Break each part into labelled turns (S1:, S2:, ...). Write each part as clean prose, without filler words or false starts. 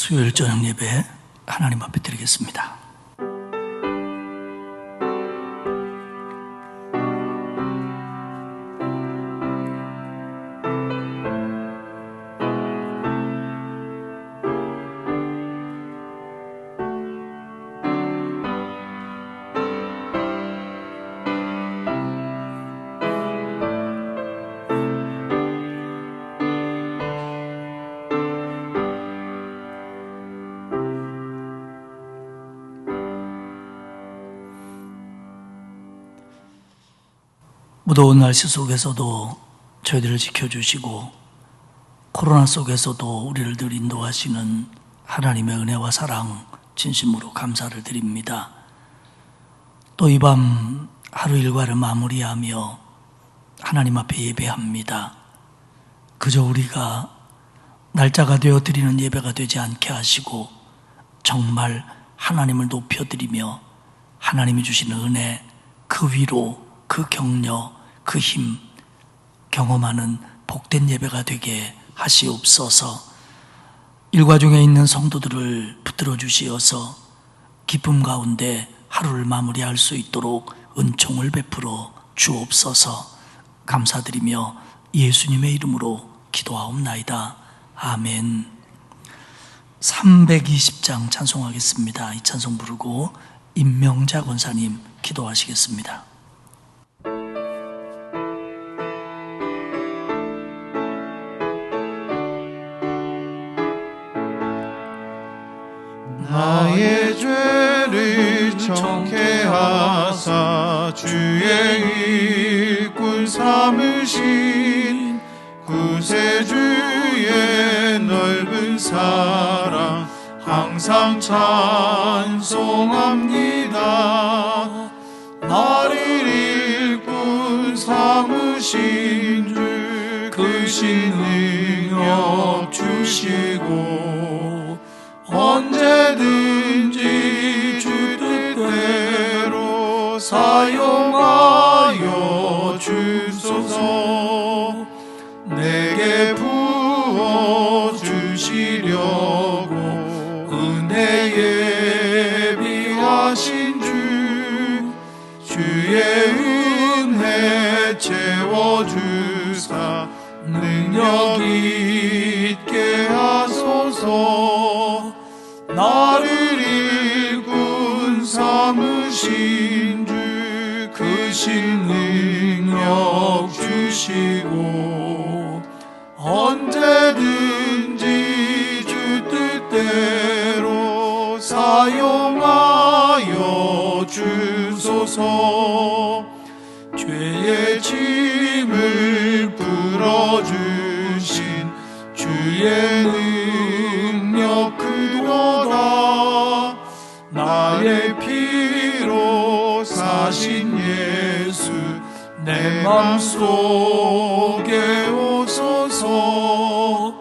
S1: 수요일 저녁 예배 하나님 앞에 드리겠습니다. 무더운 날씨 속에서도 저희들을 지켜주시고 코로나 속에서도 우리를 늘 인도하시는 하나님의 은혜와 사랑 진심으로 감사를 드립니다. 또 이 밤 하루 일과를 마무리하며 하나님 앞에 예배합니다. 그저 우리가 날짜가 되어 드리는 예배가 되지 않게 하시고 정말 하나님을 높여드리며 하나님이 주시는 은혜, 그 위로, 그 격려, 그 힘 경험하는 복된 예배가 되게 하시옵소서. 일과 중에 있는 성도들을 붙들어 주시어서 기쁨 가운데 하루를 마무리할 수 있도록 은총을 베풀어 주옵소서. 감사드리며 예수님의 이름으로 기도하옵나이다. 아멘. 320장 찬송하겠습니다. 이 찬송 부르고 임명자 권사님 기도하시겠습니다.
S2: 나의 죄를 정케하사 주의 일꾼 삼으신 구세주의 넓은 사랑 항상 찬송합니다. 나를 일꾼 삼으신 주 크신 능력 주시고 언제든지 주 뜻대로 사용하여 주소서. 내게 부어주시려고 은혜 예비하신 주의 은혜 채워주사 능력 있게 하소서. 나를 일꾼 삼으신 주 크신 능력 주시고 언제든지 주 뜻대로 사용하여 주소서. 죄의 짐을 풀어주신 주의 능력 크도다. 나의 피로 사신 예수 내 맘속에 오소서.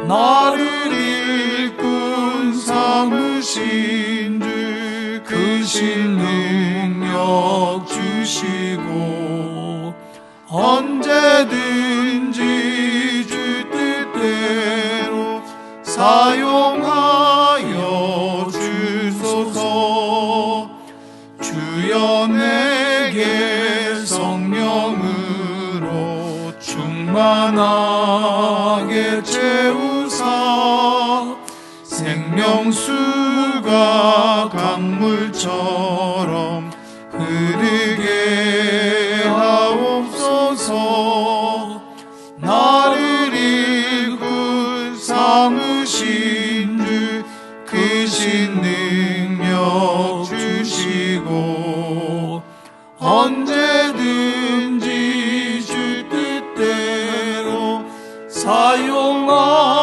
S2: 나를 일꾼 삼으신 주 크신 능력 주시고 언제든지 주 뜻대로 사용하여 주소서. 주여 내게 성령으로 충만하게 채우사 생명수가 강물처럼 흐르게 하옵소서. 나를 일꾼 삼으신 주 크신 능력 주시고 언제든지 주 뜻대로 사용하여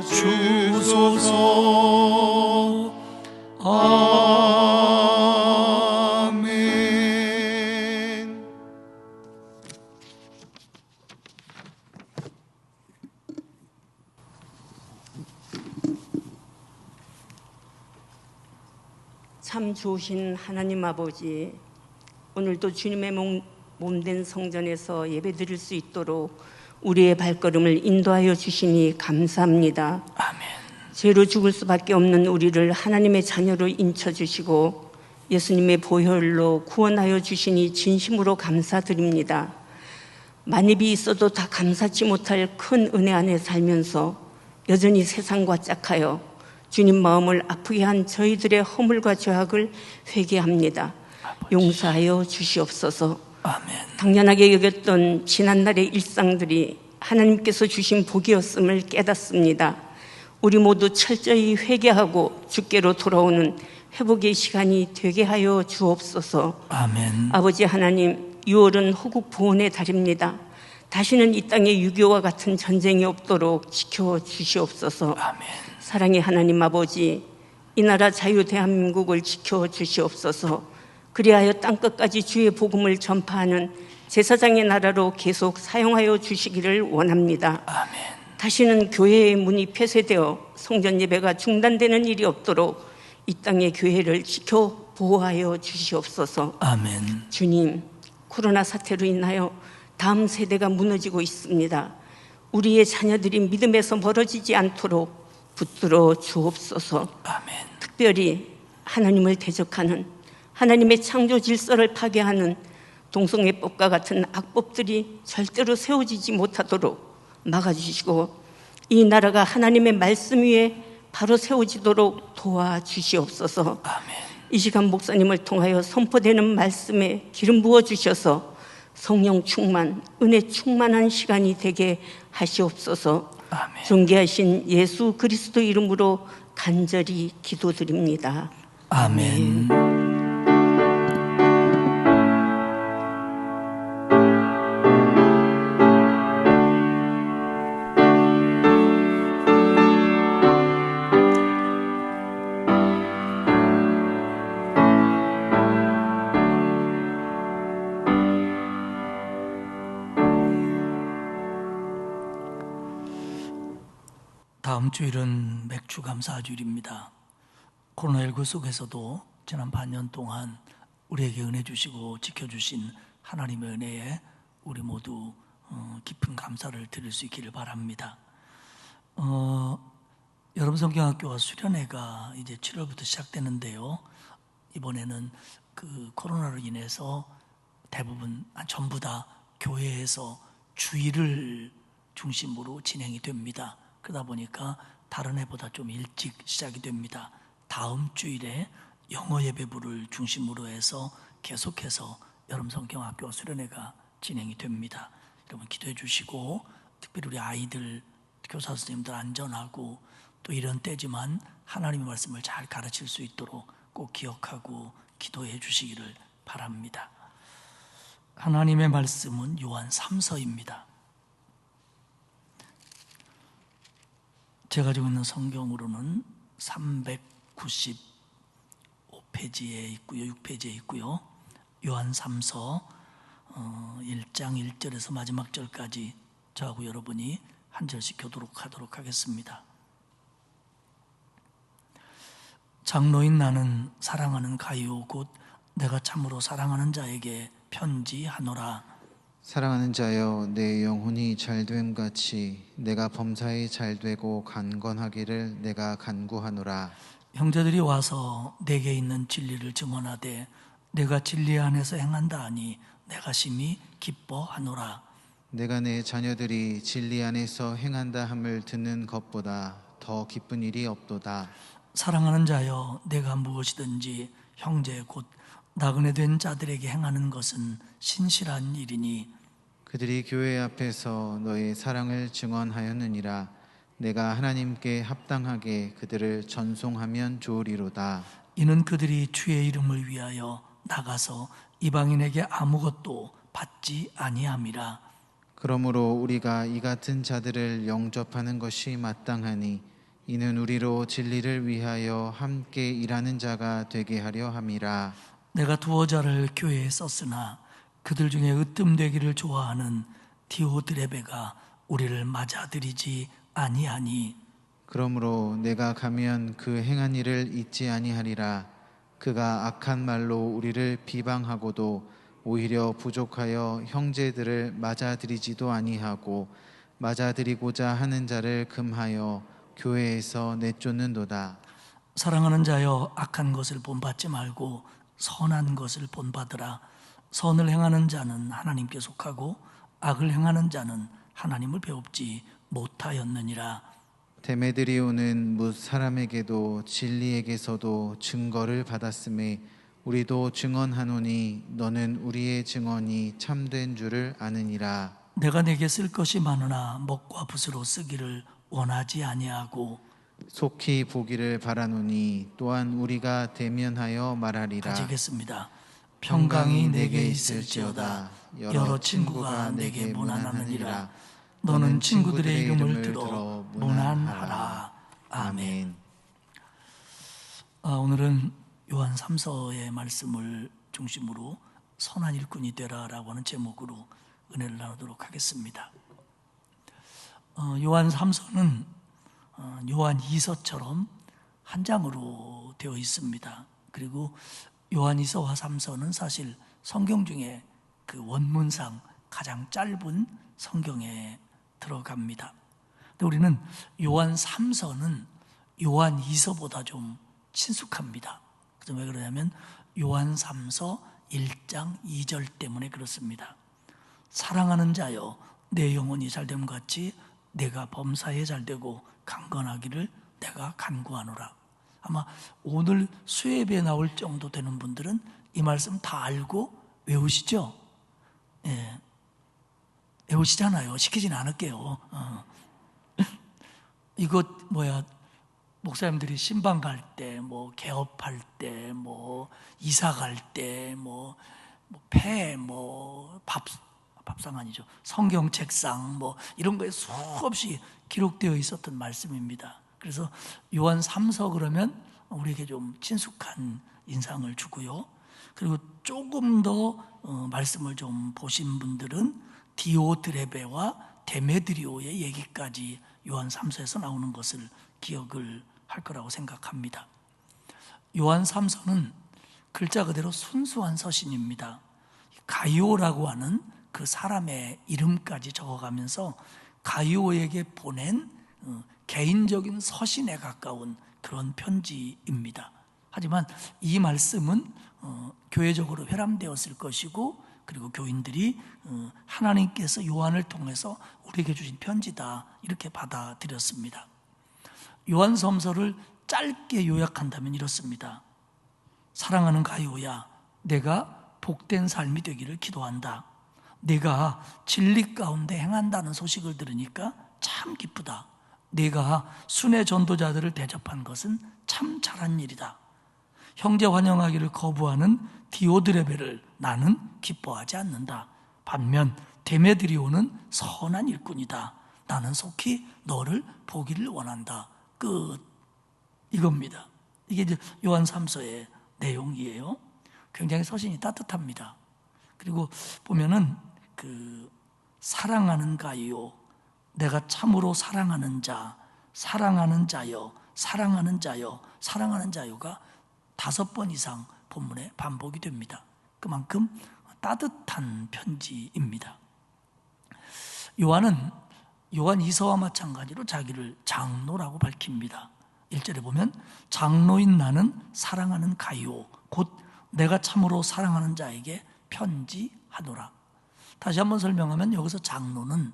S2: 주소서. 아멘.
S3: 참 좋으신 하나님 아버지, 오늘도 주님의 몸된 성전에서 예배드릴 수 있도록 우리의 발걸음을 인도하여 주시니 감사합니다.
S1: 아멘.
S3: 죄로 죽을 수밖에 없는 우리를 하나님의 자녀로 인쳐주시고 예수님의 보혈로 구원하여 주시니 진심으로 감사드립니다. 만입이 있어도 다 감사치 못할 큰 은혜 안에 살면서 여전히 세상과 짝하여 주님 마음을 아프게 한 저희들의 허물과 죄악을 회개합니다. 용서하여 주시옵소서.
S1: 아멘.
S3: 당연하게 여겼던 지난날의 일상들이 하나님께서 주신 복이었음을 깨닫습니다. 우리 모두 철저히 회개하고 주께로 돌아오는 회복의 시간이 되게 하여 주옵소서.
S1: 아멘.
S3: 아버지 하나님, 6월은 호국 보훈의 달입니다. 다시는 이 땅에 6.25와 같은 전쟁이 없도록 지켜주시옵소서.
S1: 아멘.
S3: 사랑의 하나님 아버지, 이 나라 자유 대한민국을 지켜주시옵소서. 그리하여 땅끝까지 주의 복음을 전파하는 제사장의 나라로 계속 사용하여 주시기를 원합니다.
S1: 아멘.
S3: 다시는 교회의 문이 폐쇄되어 성전 예배가 중단되는 일이 없도록 이 땅의 교회를 지켜 보호하여 주시옵소서.
S1: 아멘.
S3: 주님, 코로나 사태로 인하여 다음 세대가 무너지고 있습니다. 우리의 자녀들이 믿음에서 멀어지지 않도록 붙들어 주옵소서.
S1: 아멘.
S3: 특별히 하나님을 대적하는, 하나님의 창조 질서를 파괴하는 동성애법과 같은 악법들이 절대로 세워지지 못하도록 막아주시고 이 나라가 하나님의 말씀 위에 바로 세워지도록 도와주시옵소서.
S1: 아멘.
S3: 이 시간 목사님을 통하여 선포되는 말씀에 기름 부어주셔서 성령 충만, 은혜 충만한 시간이 되게 하시옵소서.
S1: 아멘.
S3: 존귀하신 예수 그리스도 이름으로 간절히 기도드립니다.
S1: 아멘. 다음 주일은 맥주 감사주일입니다. 코로나19 속에서도 지난 반년 동안 우리에게 은혜 주시고 지켜주신 하나님의 은혜에 우리 모두 깊은 감사를 드릴 수 있기를 바랍니다. 여러분 성경학교와 수련회가 이제 7월부터 시작되는데요. 이번에는 그 코로나로 인해서 대부분 전부 다 교회에서 주일을 중심으로 진행이 됩니다. 그러다 보니까 다른 해보다 좀 일찍 시작이 됩니다. 다음 주일에 영어 예배부를 중심으로 해서 계속해서 여름 성경학교와 수련회가 진행이 됩니다. 여러분 기도해 주시고 특별히 우리 아이들, 교사 선생님들 안전하고 또 이런 때지만 하나님의 말씀을 잘 가르칠 수 있도록 꼭 기억하고 기도해 주시기를 바랍니다. 하나님의 말씀은 요한 3서입니다. 제가 가지고 있는 성경으로는 395페이지에 있고요, 6페이지에 있고요. 요한 3서 1장 1절에서 마지막 절까지 저하고 여러분이 한 절씩 교독하도록 하겠습니다. 장로인 나는 사랑하는 가이오 곧 내가 참으로 사랑하는 자에게 편지하노라.
S4: 사랑하는 자여, 내 영혼이 잘됨 같이 내가 범사에 잘되고 강건하기를 내가 간구하노라.
S1: 형제들이 와서 내게 있는 진리를 증언하되 내가 진리 안에서 행한다 하니 내가 심히 기뻐하노라.
S4: 내가 내 자녀들이 진리 안에서 행한다 함을 듣는 것보다 더 기쁜 일이 없도다.
S1: 사랑하는 자여, 내가 무엇이든지 형제 곧 나그네 된 자들에게 행하는 것은 신실한 일이니
S4: 그들이 교회 앞에서 너의 사랑을 증언하였느니라. 내가 하나님께 합당하게 그들을 전송하면 좋으리로다.
S1: 이는 그들이 주의 이름을 위하여 나가서 이방인에게 아무것도 받지 아니함이라.
S4: 그러므로 우리가 이 같은 자들을 영접하는 것이 마땅하니 이는 우리로 진리를 위하여 함께 일하는 자가 되게 하려 함이라.
S1: 내가 두어 자를 교회에 썼으나 그들 중에 으뜸되기를 좋아하는 디오드레베가 우리를 맞아들이지 아니하니
S4: 그러므로 내가 가면 그 행한 일을 잊지 아니하리라. 그가 악한 말로 우리를 비방하고도 오히려 부족하여 형제들을 맞아들이지도 아니하고 맞아들이고자 하는 자를 금하여 교회에서 내쫓는도다.
S1: 사랑하는 자여, 악한 것을 본받지 말고 선한 것을 본받으라. 선을 행하는 자는 하나님께 속하고 악을 행하는 자는 하나님을 배웁지 못하였느니라.
S4: 데메드리오는 뭇 사람에게도 진리에게서도 증거를 받았음에 우리도 증언하노니 너는 우리의 증언이 참된 줄을 아느니라.
S1: 내가 내게 쓸 것이 많으나 먹과 붓으로 쓰기를 원하지 아니하고
S4: 속히 보기를 바라노니 또한 우리가 대면하여 말하리라.
S1: 가지겠습니다. 평강이 내게 있을지어다. 여러 친구가 내게 무난하느니라. 너는 친구들의 이름을 들어 무난하라. 아멘. 오늘은 요한 3서의 말씀을 중심으로 선한 일꾼이 되라라고 하는 제목으로 은혜를 나누도록 하겠습니다. 요한 3서는 요한 2서처럼 한 장으로 되어 있습니다. 그리고 요한 2서와 3서는 사실 성경 중에 그 원문상 가장 짧은 성경에 들어갑니다. 근데 우리는 요한 3서는 요한 2서보다 좀 친숙합니다. 그래서 왜 그러냐면 요한 3서 1장 2절 때문에 그렇습니다. 사랑하는 자여, 내 영혼이 잘됨 같이 내가 범사에 잘되고 강건하기를 내가 간구하노라. 아마 오늘 수예배에 나올 정도 되는 분들은 이 말씀 다 알고 외우시죠? 예, 외우시잖아요. 시키진 않을게요. 이거 목사님들이 신방 갈 때, 개업할 때, 이사 갈 때, 밥상 아니죠. 성경 책상, 이런 거에 수없이 기록되어 있었던 말씀입니다. 그래서 요한 3서 그러면 우리에게 좀 친숙한 인상을 주고요. 그리고 조금 더 말씀을 좀 보신 분들은 디오드레베와 데메드리오의 얘기까지 요한 3서에서 나오는 것을 기억을 할 거라고 생각합니다. 요한 3서는 글자 그대로 순수한 서신입니다. 가이오라고 하는 그 사람의 이름까지 적어가면서 가이오에게 보낸 개인적인 서신에 가까운 그런 편지입니다. 하지만 이 말씀은 교회적으로 회람되었을 것이고, 그리고 교인들이 하나님께서 요한을 통해서 우리에게 주신 편지다 이렇게 받아들였습니다. 요한 섬서를 짧게 요약한다면 이렇습니다. 사랑하는 가이오야, 내가 복된 삶이 되기를 기도한다. 내가 진리 가운데 행한다는 소식을 들으니까 참 기쁘다. 내가 순회 전도자들을 대접한 것은 참 잘한 일이다. 형제 환영하기를 거부하는 디오드레베를 나는 기뻐하지 않는다. 반면 데메드리오는 선한 일꾼이다. 나는 속히 너를 보기를 원한다. 끝. 이겁니다. 이게 이제 요한 3서의 내용이에요. 굉장히 서신이 따뜻합니다. 그리고 보면은 사랑하는 가이오, 내가 참으로 사랑하는 자, 사랑하는 자여, 사랑하는 자여, 사랑하는 자여가 5번 이상 본문에 반복이 됩니다. 그만큼 따뜻한 편지입니다. 요한은 요한 2서와 마찬가지로 자기를 장로라고 밝힙니다. 1절에 보면 장로인 나는 사랑하는 가이오, 곧 내가 참으로 사랑하는 자에게 편지하노라. 다시 한번 설명하면 여기서 장로는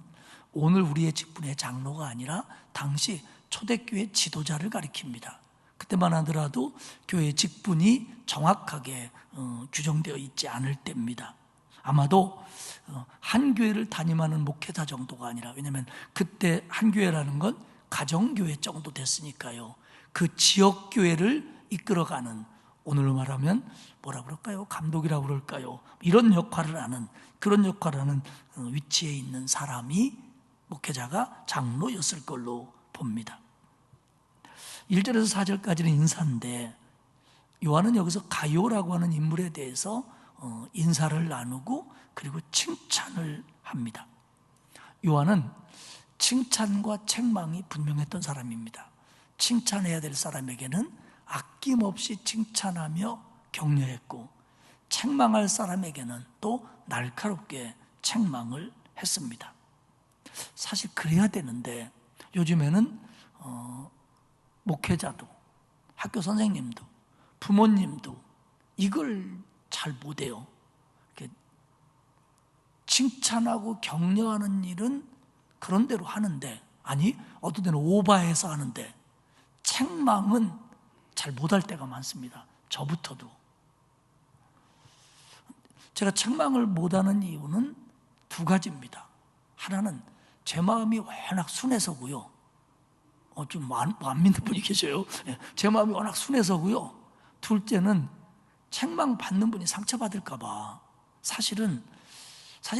S1: 오늘 우리의 직분의 장로가 아니라 당시 초대교회 지도자를 가리킵니다. 그때만 하더라도 교회 직분이 정확하게 규정되어 있지 않을 때입니다. 아마도 한 교회를 담임하는 목회자 정도가 아니라, 왜냐하면 그때 한 교회라는 건 가정교회 정도 됐으니까요. 그 지역교회를 이끌어가는, 오늘로 말하면 뭐라 그럴까요? 감독이라고 그럴까요? 이런 역할을 하는, 그런 역할을 하는 위치에 있는 사람이 목회자가 장로였을 걸로 봅니다. 1절에서 4절까지는 인사인데, 요한은 여기서 가이오라고 하는 인물에 대해서 인사를 나누고 그리고 칭찬을 합니다. 요한은 칭찬과 책망이 분명했던 사람입니다. 칭찬해야 될 사람에게는 아낌없이 칭찬하며 격려했고, 책망할 사람에게는 또 날카롭게 책망을 했습니다. 사실 그래야 되는데 요즘에는 목회자도, 학교 선생님도, 부모님도 이걸 잘 못해요. 칭찬하고 격려하는 일은 그런 대로 하는데, 아니 어떤 데는 오바해서 하는데 책망은 잘 못할 때가 많습니다. 저부터도. 제가 책망을 못하는 이유는 두 가지입니다. 하나는 제 마음이 워낙 순해서고요. 좀 안 믿는 분이 계셔요. 제 마음이 워낙 순해서고요. 둘째는 책망 받는 분이 상처받을까 봐. 사실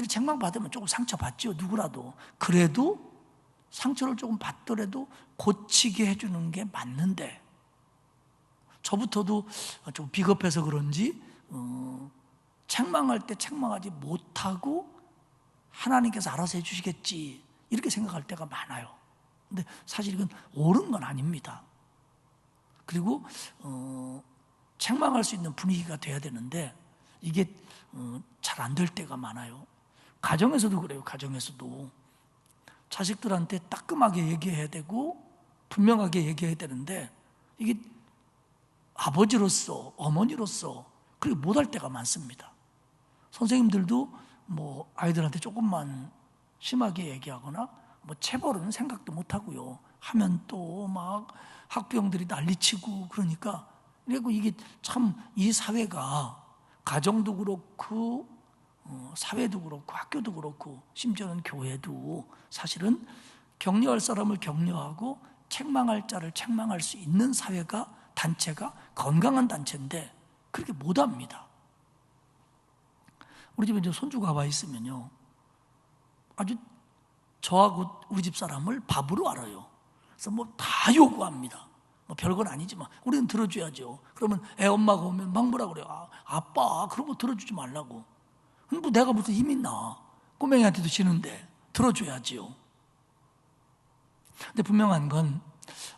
S1: 책망 받으면 조금 상처받지요, 누구라도. 그래도 상처를 조금 받더라도 고치게 해주는 게 맞는데, 저부터도 좀 비겁해서 그런지 책망할 때 책망하지 못하고 하나님께서 알아서 해주시겠지 이렇게 생각할 때가 많아요. 근데 사실 이건 옳은 건 아닙니다. 그리고 책망할 수 있는 분위기가 돼야 되는데 이게 잘 안 될 때가 많아요. 가정에서도 그래요. 가정에서도 자식들한테 따끔하게 얘기해야 되고 분명하게 얘기해야 되는데 이게 아버지로서 어머니로서 그렇게 못할 때가 많습니다. 선생님들도 뭐 아이들한테 조금만 심하게 얘기하거나 뭐 체벌은 생각도 못 하고요. 하면 또 막 학부형들이 난리치고 그러니까, 그리고 이게 참 이 사회가 가정도 그렇고 사회도 그렇고 학교도 그렇고 심지어는 교회도 사실은 격려할 사람을 격려하고 책망할 자를 책망할 수 있는 사회가, 단체가 건강한 단체인데 그렇게 못합니다. 우리 집에 이제 손주가 와 있으면요, 아주 저하고 우리 집 사람을 밥으로 알아요. 그래서 뭐 다 요구합니다. 뭐 별건 아니지만 우리는 들어줘야죠. 그러면 애 엄마가 오면 막 뭐라 그래요. 아빠 그런 거 들어주지 말라고. 뭐 내가 무슨 힘 있나. 꼬맹이한테도 지는데 들어줘야지요. 근데 분명한 건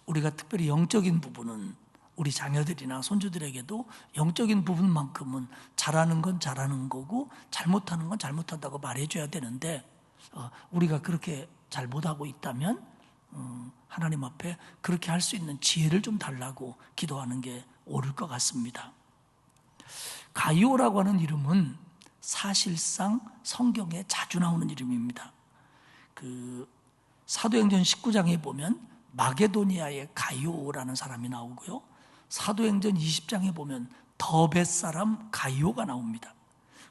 S1: 우리가 특별히 영적인 부분은 우리 자녀들이나 손주들에게도 영적인 부분만큼은 잘하는 건 잘하는 거고 잘못하는 건 잘못한다고 말해줘야 되는데, 우리가 그렇게 잘 못하고 있다면 하나님 앞에 그렇게 할 수 있는 지혜를 좀 달라고 기도하는 게 옳을 것 같습니다. 가이오라고 하는 이름은 사실상 성경에 자주 나오는 이름입니다. 사도행전 19장에 보면 마게도니아의 가이오라는 사람이 나오고요, 사도행전 20장에 보면 더벳 사람 가이오가 나옵니다.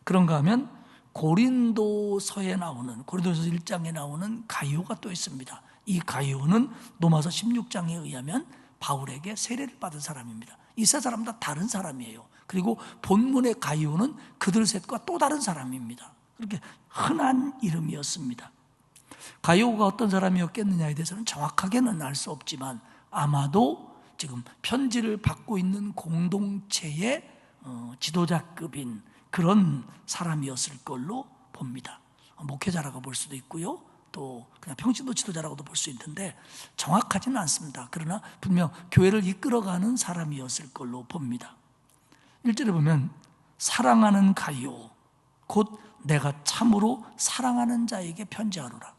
S1: 그런가 하면 고린도서에 나오는, 고린도서 1장에 나오는 가이오가 또 있습니다. 이 가이오는 로마서 16장에 의하면 바울에게 세례를 받은 사람입니다. 이 세 사람 다 다른 사람이에요. 그리고 본문의 가이오는 그들 셋과 또 다른 사람입니다. 그렇게 흔한 이름이었습니다. 가이오가 어떤 사람이었겠느냐에 대해서는 정확하게는 알 수 없지만 아마도 지금 편지를 받고 있는 공동체의 지도자급인 그런 사람이었을 걸로 봅니다. 목회자라고 볼 수도 있고요, 또 그냥 평신도 지도자라고도 볼 수 있는데 정확하지는 않습니다. 그러나 분명 교회를 이끌어가는 사람이었을 걸로 봅니다. 1절에 보면 사랑하는 가이오 곧 내가 참으로 사랑하는 자에게 편지하노라.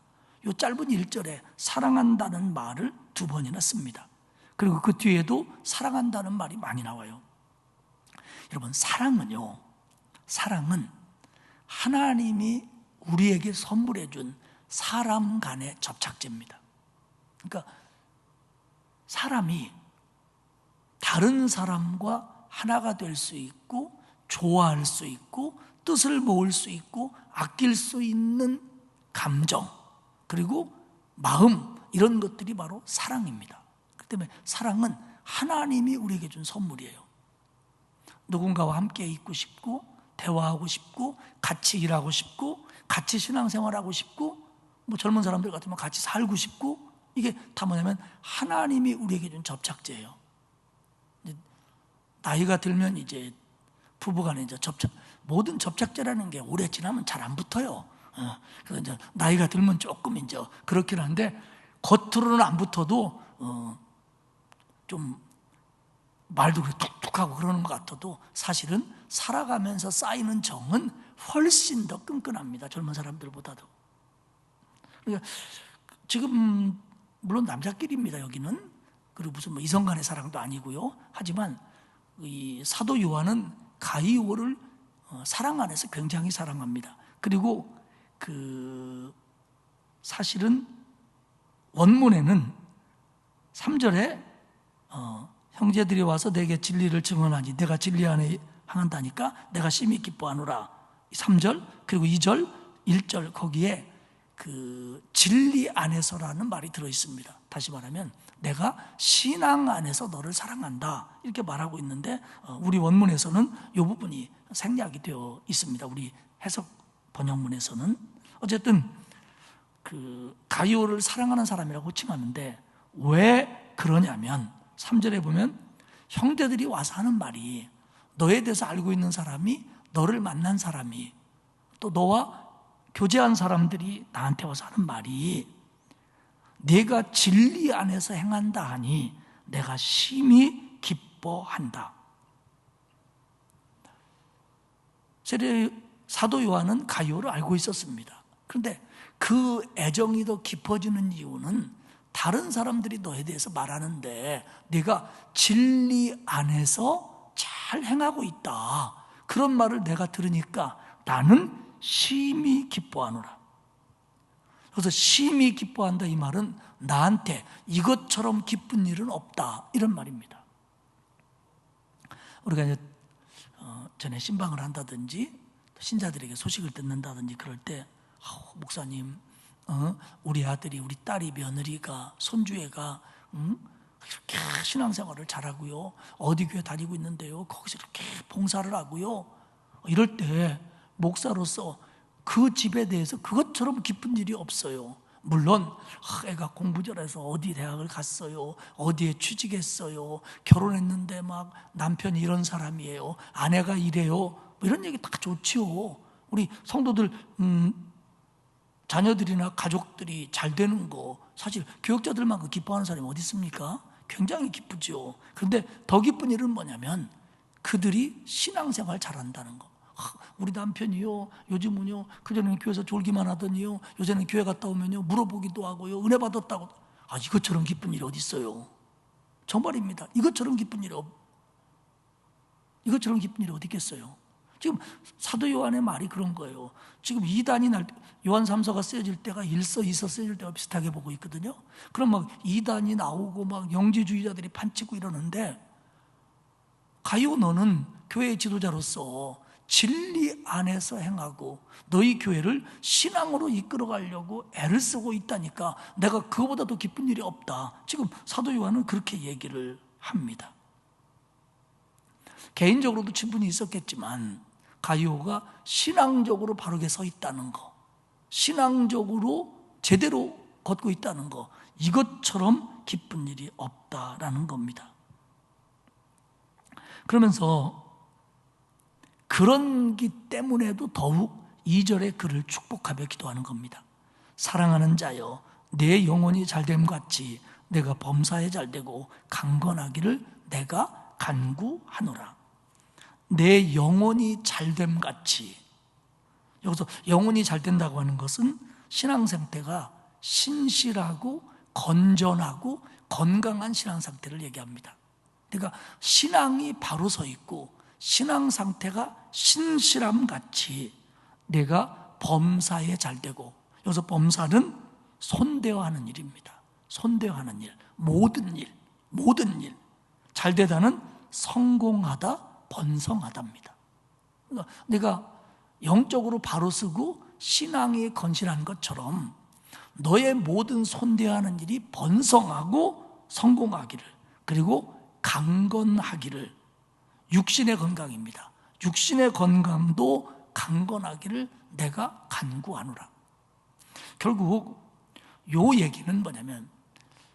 S1: 이 짧은 1절에 사랑한다는 말을 2번이나 씁니다. 그리고 그 뒤에도 사랑한다는 말이 많이 나와요. 여러분, 사랑은 하나님이 우리에게 선물해 준 사람 간의 접착제입니다. 그러니까 사람이 다른 사람과 하나가 될 수 있고 좋아할 수 있고 뜻을 모을 수 있고 아낄 수 있는 감정 그리고 마음, 이런 것들이 바로 사랑입니다. 그렇기 때문에 사랑은 하나님이 우리에게 준 선물이에요. 누군가와 함께 있고 싶고 대화하고 싶고 같이 일하고 싶고 같이 신앙생활하고 싶고 뭐 젊은 사람들 같으면 같이 살고 싶고, 이게 다 뭐냐면 하나님이 우리에게 준 접착제예요. 나이가 들면 이제 부부간에 이제 모든 접착제라는 게 오래 지나면 잘 안 붙어요. 그래서 이제 나이가 들면 조금 이제 그렇긴 한데 겉으로는 안 붙어도 좀 말도 그렇게 툭툭하고 그러는 것 같아도 사실은 살아가면서 쌓이는 정은 훨씬 더 끈끈합니다. 젊은 사람들보다도. 그러니까 지금 물론 남자끼리입니다, 여기는. 그리고 무슨 뭐 이성 간의 사랑도 아니고요. 하지만 이 사도 요한은 가이오를 사랑 안에서 굉장히 사랑합니다. 그리고 그 사실은 원문에는 3절에 형제들이 와서 내게 진리를 증언하니 내가 진리 안에 행한다니까 내가 심히 기뻐하노라. 3절 그리고 2절 1절 거기에 그 진리 안에서라는 말이 들어 있습니다. 다시 말하면 내가 신앙 안에서 너를 사랑한다 이렇게 말하고 있는데 우리 원문에서는 이 부분이 생략이 되어 있습니다. 우리 해석 번역문에서는. 어쨌든 그 가이오를 사랑하는 사람이라고 칭하는데 왜 그러냐면 3절에 보면 형제들이 와서 하는 말이 너에 대해서 알고 있는 사람이 너를 만난 사람이 또 너와 교제한 사람들이 나한테 와서 하는 말이 내가 진리 안에서 행한다 하니 내가 심히 기뻐한다. 사도 요한은 가이오를 알고 있었습니다. 그런데 그 애정이 더 깊어지는 이유는 다른 사람들이 너에 대해서 말하는데 네가 진리 안에서 잘 행하고 있다. 그런 말을 내가 들으니까 나는 심히 기뻐하노라. 그래서 심히 기뻐한다 이 말은 나한테 이것처럼 기쁜 일은 없다 이런 말입니다. 우리가 이제 전에 신방을 한다든지 신자들에게 소식을 듣는다든지 그럴 때 목사님 우리 아들이 우리 딸이 며느리가 손주애가 이렇게 신앙생활을 잘하고요 어디 교회 다니고 있는데요 거기서 이렇게 봉사를 하고요 이럴 때 목사로서 그 집에 대해서 그것처럼 기쁜 일이 없어요. 물론 애가 공부 잘해서 어디 대학을 갔어요 어디에 취직했어요 결혼했는데 막 남편이 이런 사람이에요 아내가 이래요 뭐 이런 얘기 다 좋지요. 우리 성도들 자녀들이나 가족들이 잘 되는 거 사실 교역자들만큼 기뻐하는 사람이 어디 있습니까? 굉장히 기쁘죠. 그런데 더 기쁜 일은 뭐냐면 그들이 신앙생활 잘한다는 거. 우리 남편이요 요즘은요 그전에는 교회에서 졸기만 하더니요 요새는 교회 갔다 오면요 물어보기도 하고요 은혜 받았다고. 이것처럼 기쁜 일이 어디 있어요? 정말입니다. 이것처럼 기쁜 일이 어디 있겠어요? 지금 사도 요한의 말이 그런 거예요. 지금 이단이 요한 3서가 쓰여질 때가 1서 2서 쓰여질 때가 비슷하게 보고 있거든요. 그럼 막 이단이 나오고 막 영지주의자들이 판치고 이러는데 가이오 너는 교회의 지도자로서 진리 안에서 행하고 너희 교회를 신앙으로 이끌어가려고 애를 쓰고 있다니까 내가 그거보다 더 기쁜 일이 없다. 지금 사도 요한은 그렇게 얘기를 합니다. 개인적으로도 친분이 있었겠지만 가이오가 신앙적으로 바르게 서 있다는 거, 신앙적으로 제대로 걷고 있다는 거, 이것처럼 기쁜 일이 없다라는 겁니다. 그러면서 그런 기 때문에도 더욱 2절에 그를 축복하며 기도하는 겁니다. 사랑하는 자여 내 영혼이 잘됨 같이 내가 범사에 잘되고 강건하기를 내가 간구하노라. 내 영혼이 잘됨 같이. 여기서 영혼이 잘 된다고 하는 것은 신앙 상태가 신실하고 건전하고 건강한 신앙 상태를 얘기합니다. 그러니까 신앙이 바로 서 있고 신앙 상태가 신실함 같이 내가 범사에 잘 되고, 여기서 범사는 손대어하는 일입니다. 손대어하는 일, 모든 일, 잘 되다는 성공하다, 번성하다입니다. 그러니까 내가 영적으로 바로 쓰고 신앙이 건실한 것처럼 너의 모든 손대어하는 일이 번성하고 성공하기를, 그리고 강건하기를. 육신의 건강입니다. 육신의 건강도 강건하기를 내가 간구하노라. 결국 요 얘기는 뭐냐면,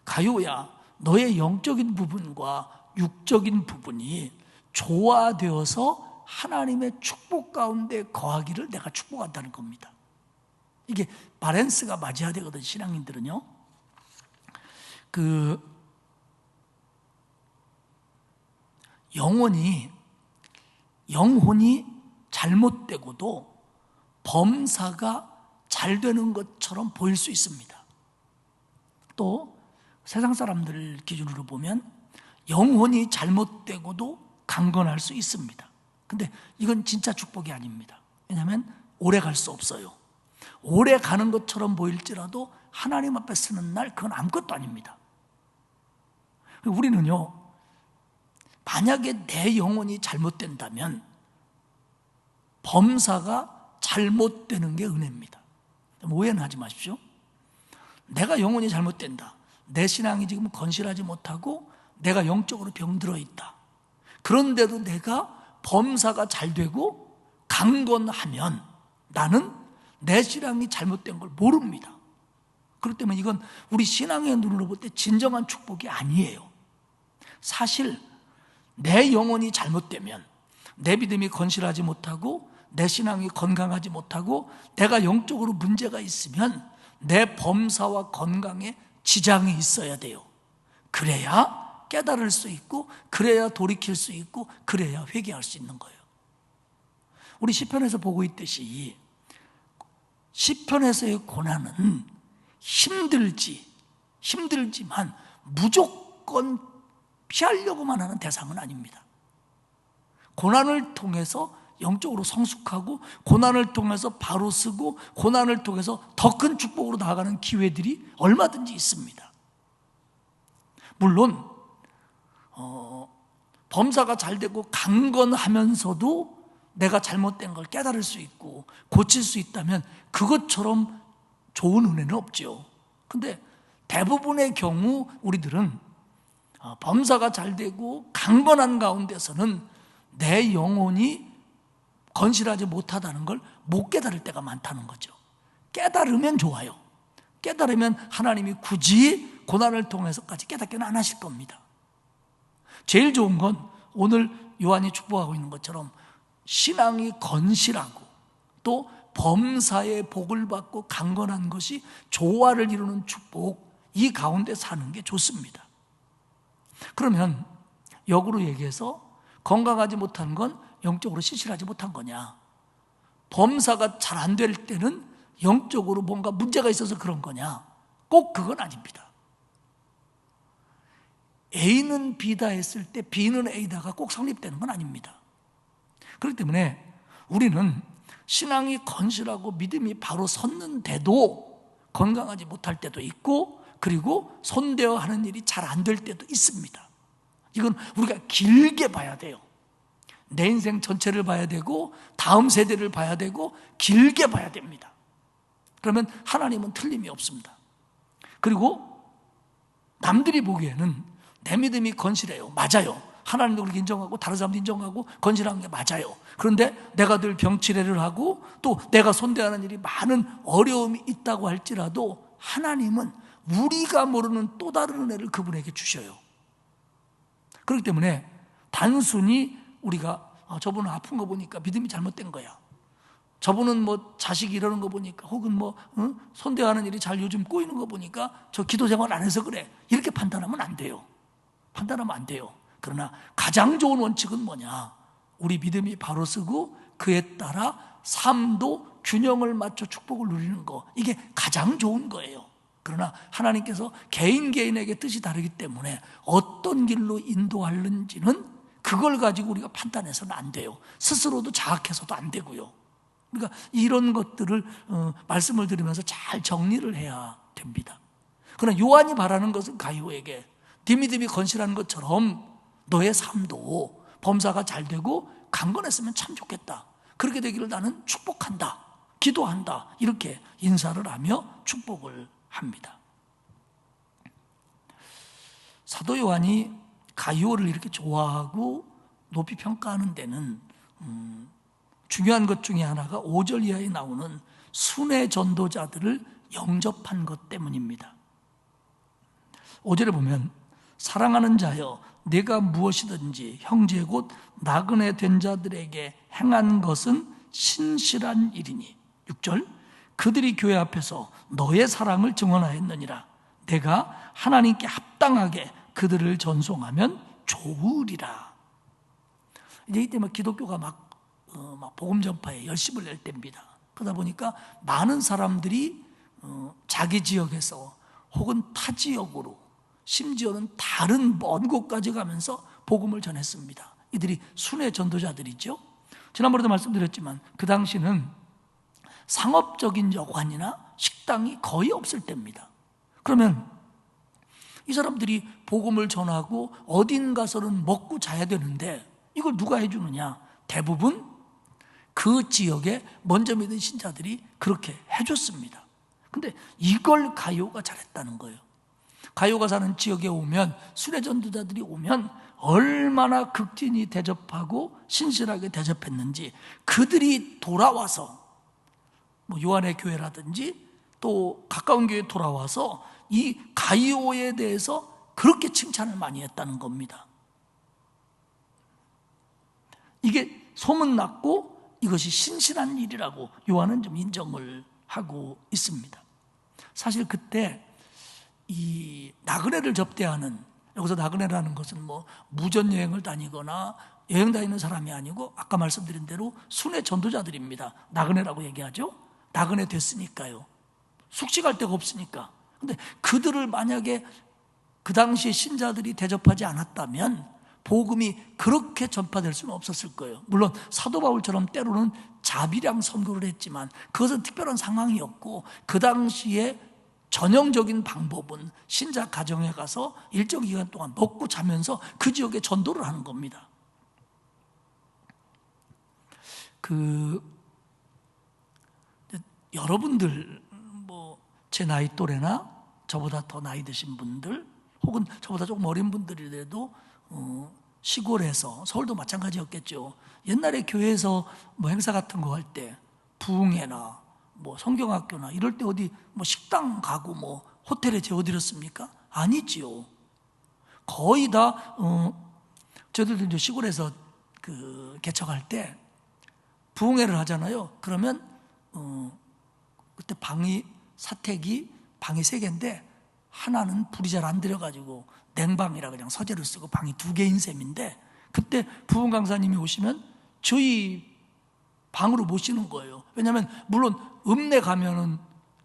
S1: 가요야 너의 영적인 부분과 육적인 부분이 조화되어서 하나님의 축복 가운데 거하기를 내가 축복한다는 겁니다. 이게 바랜스가 맞아야 되거든. 신앙인들은요, 영혼이 잘못되고도 범사가 잘 되는 것처럼 보일 수 있습니다. 또 세상 사람들 기준으로 보면 영혼이 잘못되고도 강건할 수 있습니다. 근데 이건 진짜 축복이 아닙니다. 왜냐하면 오래 갈 수 없어요. 오래 가는 것처럼 보일지라도 하나님 앞에 서는 날 그건 아무것도 아닙니다. 우리는요, 만약에 내 영혼이 잘못된다면 범사가 잘못되는 게 은혜입니다. 오해는 하지 마십시오. 내가 영혼이 잘못된다, 내 신앙이 지금 건실하지 못하고 내가 영적으로 병들어 있다, 그런데도 내가 범사가 잘 되고 강건하면 나는 내 신앙이 잘못된 걸 모릅니다. 그렇기 때문에 이건 우리 신앙의 눈으로 볼 때 진정한 축복이 아니에요. 사실 내 영혼이 잘못되면, 내 믿음이 건실하지 못하고 내 신앙이 건강하지 못하고 내가 영적으로 문제가 있으면 내 범사와 건강에 지장이 있어야 돼요. 그래야 깨달을 수 있고, 그래야 돌이킬 수 있고, 그래야 회개할 수 있는 거예요. 우리 시편에서 보고 있듯이 시편에서의 고난은 힘들지만 무조건 피하려고만 하는 대상은 아닙니다. 고난을 통해서 영적으로 성숙하고, 고난을 통해서 바로 쓰고, 고난을 통해서 더 큰 축복으로 나아가는 기회들이 얼마든지 있습니다. 물론 범사가 잘 되고 강건하면서도 내가 잘못된 걸 깨달을 수 있고 고칠 수 있다면 그것처럼 좋은 은혜는 없죠. 근데 대부분의 경우 우리들은 범사가 잘 되고 강건한 가운데서는 내 영혼이 건실하지 못하다는 걸 못 깨달을 때가 많다는 거죠. 깨달으면 좋아요. 깨달으면 하나님이 굳이 고난을 통해서까지 깨닫게는 안 하실 겁니다. 제일 좋은 건 오늘 요한이 축복하고 있는 것처럼 신앙이 건실하고 또 범사의 복을 받고 강건한 것이 조화를 이루는 축복, 이 가운데 사는 게 좋습니다. 그러면 역으로 얘기해서 건강하지 못한 건 영적으로 신실하지 못한 거냐, 범사가 잘 안 될 때는 영적으로 뭔가 문제가 있어서 그런 거냐, 꼭 그건 아닙니다. A는 B다 했을 때 B는 A다가 꼭 성립되는 건 아닙니다. 그렇기 때문에 우리는 신앙이 건실하고 믿음이 바로 섰는데도 건강하지 못할 때도 있고, 그리고 손대어 하는 일이 잘 안 될 때도 있습니다. 이건 우리가 길게 봐야 돼요. 내 인생 전체를 봐야 되고 다음 세대를 봐야 되고 길게 봐야 됩니다. 그러면 하나님은 틀림이 없습니다. 그리고 남들이 보기에는 내 믿음이 건실해요. 맞아요. 하나님도 그렇게 인정하고 다른 사람도 인정하고 건실한 게 맞아요. 그런데 내가 늘 병치레를 하고 또 내가 손대하는 일이 많은 어려움이 있다고 할지라도 하나님은 우리가 모르는 또 다른 은혜를 그분에게 주셔요. 그렇기 때문에 단순히 우리가 저분은 아픈 거 보니까 믿음이 잘못된 거야, 저분은 뭐 자식이 이러는 거 보니까, 혹은 뭐 손대하는 일이 잘 요즘 꼬이는 거 보니까 저 기도 생활 안 해서 그래, 이렇게 판단하면 안 돼요. 판단하면 안 돼요. 그러나 가장 좋은 원칙은 뭐냐, 우리 믿음이 바로 서고 그에 따라 삶도 균형을 맞춰 축복을 누리는 거, 이게 가장 좋은 거예요. 그러나 하나님께서 개인에게 뜻이 다르기 때문에 어떤 길로 인도하는지는 그걸 가지고 우리가 판단해서는 안 돼요. 스스로도 자학해서도 안 되고요. 그러니까 이런 것들을 말씀을 드리면서 잘 정리를 해야 됩니다. 그러나 요한이 바라는 것은 가이오에게 네 믿음이 건실한 것처럼 너의 삶도 범사가 잘 되고 강건했으면 참 좋겠다, 그렇게 되기를 나는 축복한다, 기도한다, 이렇게 인사를 하며 축복을 합니다. 사도 요한이 가이오를 이렇게 좋아하고 높이 평가하는 데는 중요한 것 중에 하나가 5절 이하에 나오는 순회 전도자들을 영접한 것 때문입니다. 5절에 보면 사랑하는 자여 내가 무엇이든지 형제 곧 나그네 된 자들에게 행한 것은 신실한 일이니. 6절 그들이 교회 앞에서 너의 사랑을 증언하였느니라. 내가 하나님께 합당하게 그들을 전송하면 좋으리라. 이제 이때 막 기독교가 막 복음 전파에 열심을 낼 때입니다. 그러다 보니까 많은 사람들이 자기 지역에서 혹은 타 지역으로 심지어는 다른 먼 곳까지 가면서 복음을 전했습니다. 이들이 순회 전도자들이죠. 지난번에도 말씀드렸지만 그 당시는 상업적인 여관이나 식당이 거의 없을 때입니다. 그러면 이 사람들이 복음을 전하고 어딘 가서는 먹고 자야 되는데 이걸 누가 해주느냐? 대부분 그 지역에 먼저 믿은 신자들이 그렇게 해줬습니다. 근데 이걸 가요가 잘했다는 거예요. 가요가 사는 지역에 오면, 순회 전도자들이 오면 얼마나 극진히 대접하고 신실하게 대접했는지, 그들이 돌아와서 뭐 요한의 교회라든지 또 가까운 교회에 돌아와서 이 가이오에 대해서 그렇게 칭찬을 많이 했다는 겁니다. 이게 소문났고 이것이 신실한 일이라고 요한은 좀 인정을 하고 있습니다. 사실 그때 이 나그네를 접대하는, 여기서 나그네라는 것은 뭐 무전여행을 다니거나 여행 다니는 사람이 아니고 아까 말씀드린 대로 순회 전도자들입니다. 나그네라고 얘기하죠. 나그네 됐으니까요. 숙식할 데가 없으니까. 근데 그들을 만약에 그 당시에 신자들이 대접하지 않았다면 복음이 그렇게 전파될 수는 없었을 거예요. 물론 사도 바울처럼 때로는 자비량 선교를 했지만 그것은 특별한 상황이었고, 그 당시에 전형적인 방법은 신자 가정에 가서 일정 기간 동안 먹고 자면서 그 지역에 전도를 하는 겁니다. 여러분들 뭐 제 나이 또래나 저보다 더 나이 드신 분들 혹은 저보다 조금 어린 분들이라도 시골에서, 서울도 마찬가지였겠죠. 옛날에 교회에서 뭐 행사 같은 거 할 때 부흥회나 뭐 성경학교나 이럴 때 어디 뭐 식당 가고 뭐 호텔에 재워드렸습니까? 아니지요. 거의 다 저희들도 이제 시골에서 그 개척할 때 부흥회를 하잖아요. 그러면 그때 사택이 방이 3개인데 하나는 불이 잘 안 들여가지고 냉방이라 그냥 서재를 쓰고 방이 2개인 셈인데, 그때 부흥 강사님이 오시면 저희 방으로 모시는 거예요. 왜냐하면 물론 읍내 가면은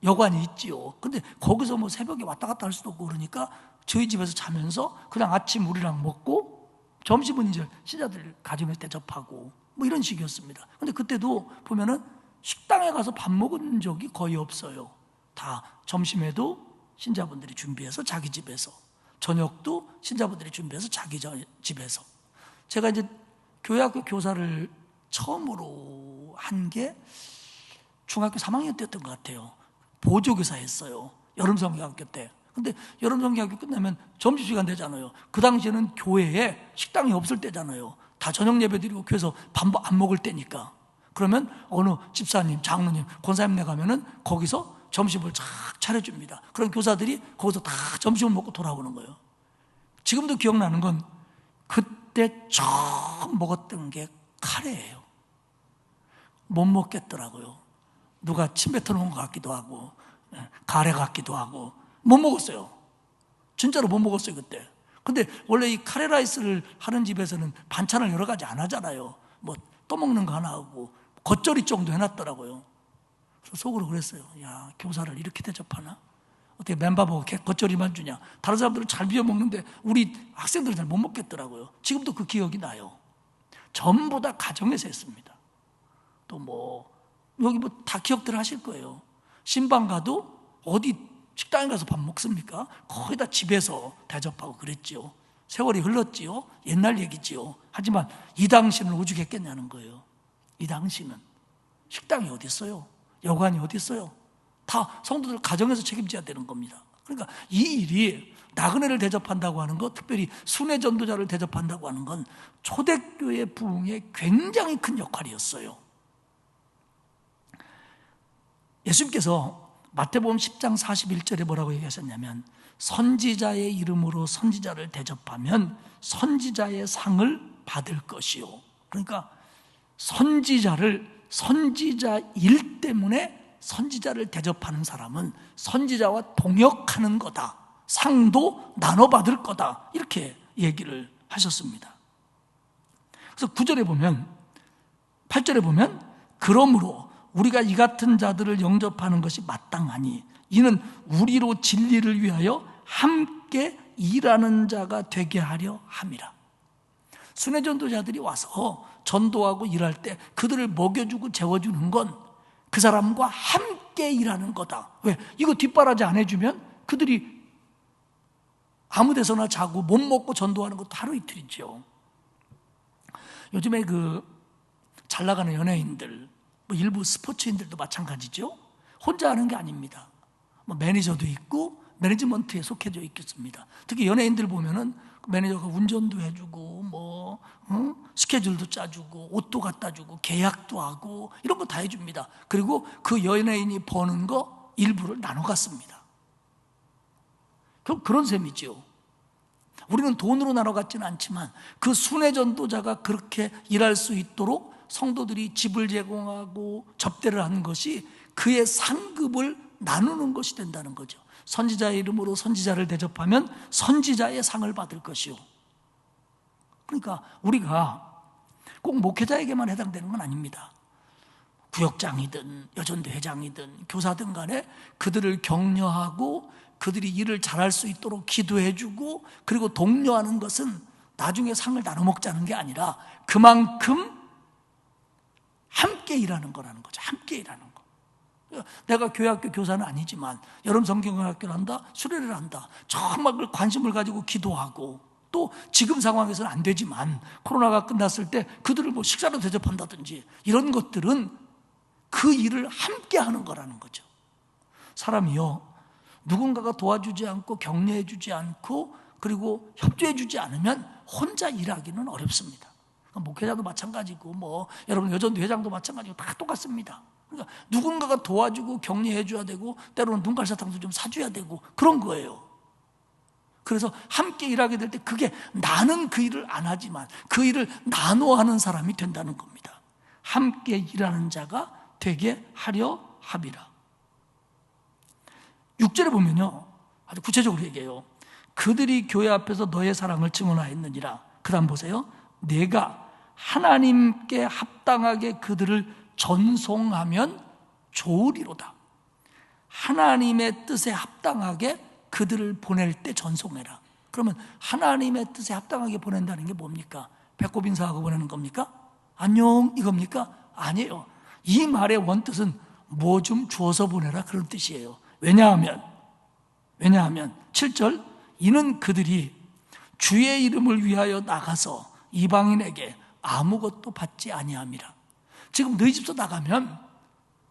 S1: 여관이 있지요. 근데 거기서 뭐 새벽에 왔다 갔다 할 수도 없고 그러니까 저희 집에서 자면서 그냥 아침 우리랑 먹고 점심은 이제 신자들 가정에 대접하고 뭐 이런 식이었습니다. 근데 그때도 보면은 식당에 가서 밥 먹은 적이 거의 없어요. 다 점심에도 신자분들이 준비해서 자기 집에서, 저녁도 신자분들이 준비해서 자기 집에서. 제가 이제 교회학교 교사를 처음으로 한 게 중학교 3학년 때였던 것 같아요. 보조교사 했어요. 여름성경학교 때. 근데 여름성경학교 끝나면 점심시간 되잖아요. 그 당시에는 교회에 식당이 없을 때잖아요. 다 저녁 예배 드리고 교회에서 밥 안 먹을 때니까. 그러면 어느 집사님, 장로님, 권사님네 가면은 거기서 점심을 쫙 차려줍니다. 그럼 교사들이 거기서 다 점심을 먹고 돌아오는 거예요. 지금도 기억나는 건 그때 처음 먹었던 게 카레예요. 못 먹겠더라고요. 누가 침 뱉어놓은 것 같기도 하고 가래 같기도 하고 못 먹었어요. 진짜로 못 먹었어요 그때. 근데 원래 이 카레라이스를 하는 집에서는 반찬을 여러 가지 안 하잖아요. 뭐 떠먹는 거 하나 하고 겉절이 정도 해놨더라고요. 그래서 속으로 그랬어요. 야, 교사를 이렇게 대접하나? 어떻게 맨밥하고 겉절이만 주냐? 다른 사람들은 잘 비벼 먹는데 우리 학생들은 잘 못 먹겠더라고요. 지금도 그 기억이 나요. 전부 다 가정에서 했습니다. 또 뭐 여기 뭐 다 기억들 하실 거예요. 신방 가도 어디 식당에 가서 밥 먹습니까? 거의 다 집에서 대접하고 그랬지요. 세월이 흘렀지요. 옛날 얘기지요. 하지만 이 당시는 오죽했겠냐는 거예요. 이 당시는 식당이 어디 있어요? 여관이 어디 있어요? 다 성도들 가정에서 책임져야 되는 겁니다. 그러니까 이 일이 나그네를 대접한다고 하는 것, 특별히 순회 전도자를 대접한다고 하는 건 초대교회 부흥에 굉장히 큰 역할이었어요. 예수님께서 마태복음 10장 41절에 뭐라고 얘기하셨냐면, 선지자의 이름으로 선지자를 대접하면 선지자의 상을 받을 것이요. 그러니까 선지자 일 때문에 선지자를 대접하는 사람은 선지자와 동역하는 거다. 상도 나눠받을 거다. 이렇게 얘기를 하셨습니다. 그래서 9절에 보면, 8절에 보면, 그러므로 우리가 이 같은 자들을 영접하는 것이 마땅하니 이는 우리로 진리를 위하여 함께 일하는 자가 되게 하려 함이라. 순회 전도자들이 와서 전도하고 일할 때 그들을 먹여주고 재워주는 건 그 사람과 함께 일하는 거다. 왜? 이거 뒷바라지 안 해주면 그들이 아무 데서나 자고 못 먹고 전도하는 것도 하루 이틀이죠. 요즘에 잘 나가는 연예인들, 일부 스포츠인들도 마찬가지죠. 혼자 하는 게 아닙니다. 매니저도 있고 매니지먼트에 속해져 있겠습니다. 특히 연예인들 보면은 매니저가 운전도 해주고 스케줄도 짜주고 옷도 갖다 주고 계약도 하고 이런 거 다 해줍니다. 그리고 그 연예인이 버는 거 일부를 나눠 갖습니다. 그런 셈이죠. 우리는 돈으로 나눠 갖지는 않지만 그 순회 전도자가 그렇게 일할 수 있도록 성도들이 집을 제공하고 접대를 하는 것이 그의 상급을 나누는 것이 된다는 거죠. 선지자의 이름으로 선지자를 대접하면 선지자의 상을 받을 것이요. 그러니까 우리가 꼭 목회자에게만 해당되는 건 아닙니다. 구역장이든 여전대 회장이든 교사든 간에 그들을 격려하고 그들이 일을 잘할 수 있도록 기도해주고 그리고 독려하는 것은 나중에 상을 나눠 먹자는 게 아니라 그만큼 함께 일하는 거라는 거죠. 함께 일하는 거. 내가 교회학교 교사는 아니지만 여름 성경학교를 한다, 수련회를 한다, 정말 관심을 가지고 기도하고 또 지금 상황에서는 안 되지만 코로나가 끝났을 때 그들을 식사로 대접한다든지 이런 것들은 그 일을 함께 하는 거라는 거죠. 사람이요, 누군가가 도와주지 않고 격려해 주지 않고 그리고 협조해 주지 않으면 혼자 일하기는 어렵습니다. 목회자도 마찬가지고 여러분 여전도 회장도 마찬가지고 다 똑같습니다. 그러니까 누군가가 도와주고 격려해 줘야 되고 때로는 눈깔사탕도 좀 사줘야 되고 그런 거예요. 그래서 함께 일하게 될 때 그게 나는 그 일을 안 하지만 그 일을 나눠 하는 사람이 된다는 겁니다. 함께 일하는 자가 되게 하려 함이라. 6절에 보면요, 아주 구체적으로 얘기해요. 그들이 교회 앞에서 너의 사랑을 증언하였느니라. 그 다음 보세요. 내가 하나님께 합당하게 그들을 전송하면 좋으리로다. 하나님의 뜻에 합당하게 그들을 보낼 때 전송해라. 그러면 하나님의 뜻에 합당하게 보낸다는 게 뭡니까? 배꼽 인사하고 보내는 겁니까? 안녕 이겁니까? 아니에요. 이 말의 원뜻은 뭐 좀 주어서 보내라 그런 뜻이에요. 왜냐하면 7절 이는 그들이 주의 이름을 위하여 나가서 이방인에게 아무것도 받지 아니함이라. 지금 너희 집서 나가면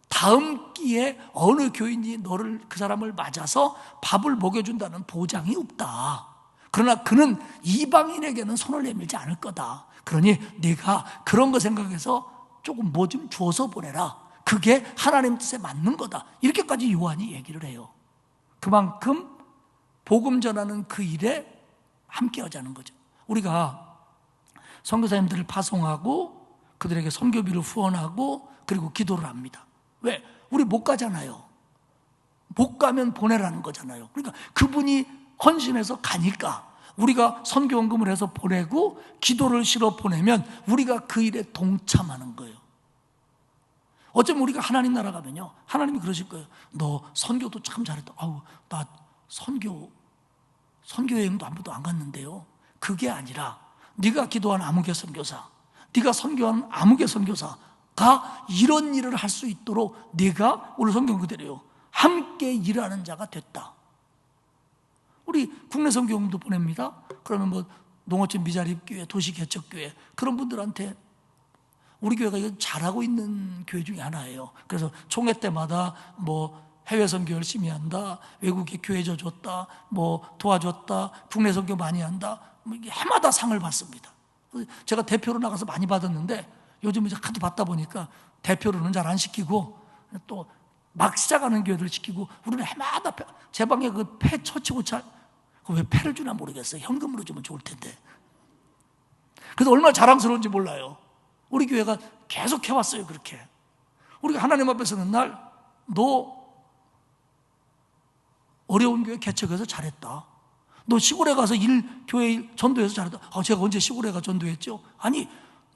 S1: 다음 기회에 어느 교인이 그 사람을 맞아서 밥을 먹여준다는 보장이 없다. 그러나 그는 이방인에게는 손을 내밀지 않을 거다. 그러니 네가 그런 거 생각해서 조금 뭐 좀 주어서 보내라. 그게 하나님 뜻에 맞는 거다. 이렇게까지 요한이 얘기를 해요. 그만큼 복음 전하는 그 일에 함께 하자는 거죠. 우리가 선교사님들을 파송하고 그들에게 선교비를 후원하고 그리고 기도를 합니다. 왜? 우리 못 가잖아요. 못 가면 보내라는 거잖아요. 그러니까 그분이 헌신해서 가니까 우리가 선교원금을 해서 보내고 기도를 실어 보내면 우리가 그 일에 동참하는 거예요. 어쩌면 우리가 하나님 나라 가면요, 하나님이 그러실 거예요. 너 선교도 참 잘했다. 아우, 나 선교 여행도 한 번도 안 갔는데요. 그게 아니라 네가 기도한 아무개 선교사, 네가 선교한 아무개 선교사가 이런 일을 할 수 있도록 네가 오늘 성경 그대로요, 함께 일하는 자가 됐다. 우리 국내 선교원도 보냅니다. 그러면 농어촌 미자립교회, 도시개척교회 그런 분들한테 우리 교회가 이거 잘하고 있는 교회 중에 하나예요. 그래서 총회 때마다 해외 선교 열심히 한다, 외국에 교회 줬다, 도와줬다, 국내 선교 많이 한다, 해마다 상을 받습니다. 제가 대표로 나가서 많이 받았는데 요즘 이제 하도 받다 보니까 대표로는 잘 안 시키고 또 막 시작하는 교회들 시키고 우리는 해마다 제 방에 그 폐 처치고 왜 패를 주나 모르겠어요. 현금으로 주면 좋을 텐데. 그래서 얼마나 자랑스러운지 몰라요. 우리 교회가 계속 해왔어요. 그렇게 우리가 하나님 앞에 서는 날, 너 어려운 교회 개척해서 잘했다, 너 시골에 가서 교회 전도해서 잘했다. 제가 언제 시골에 가 전도했죠? 아니,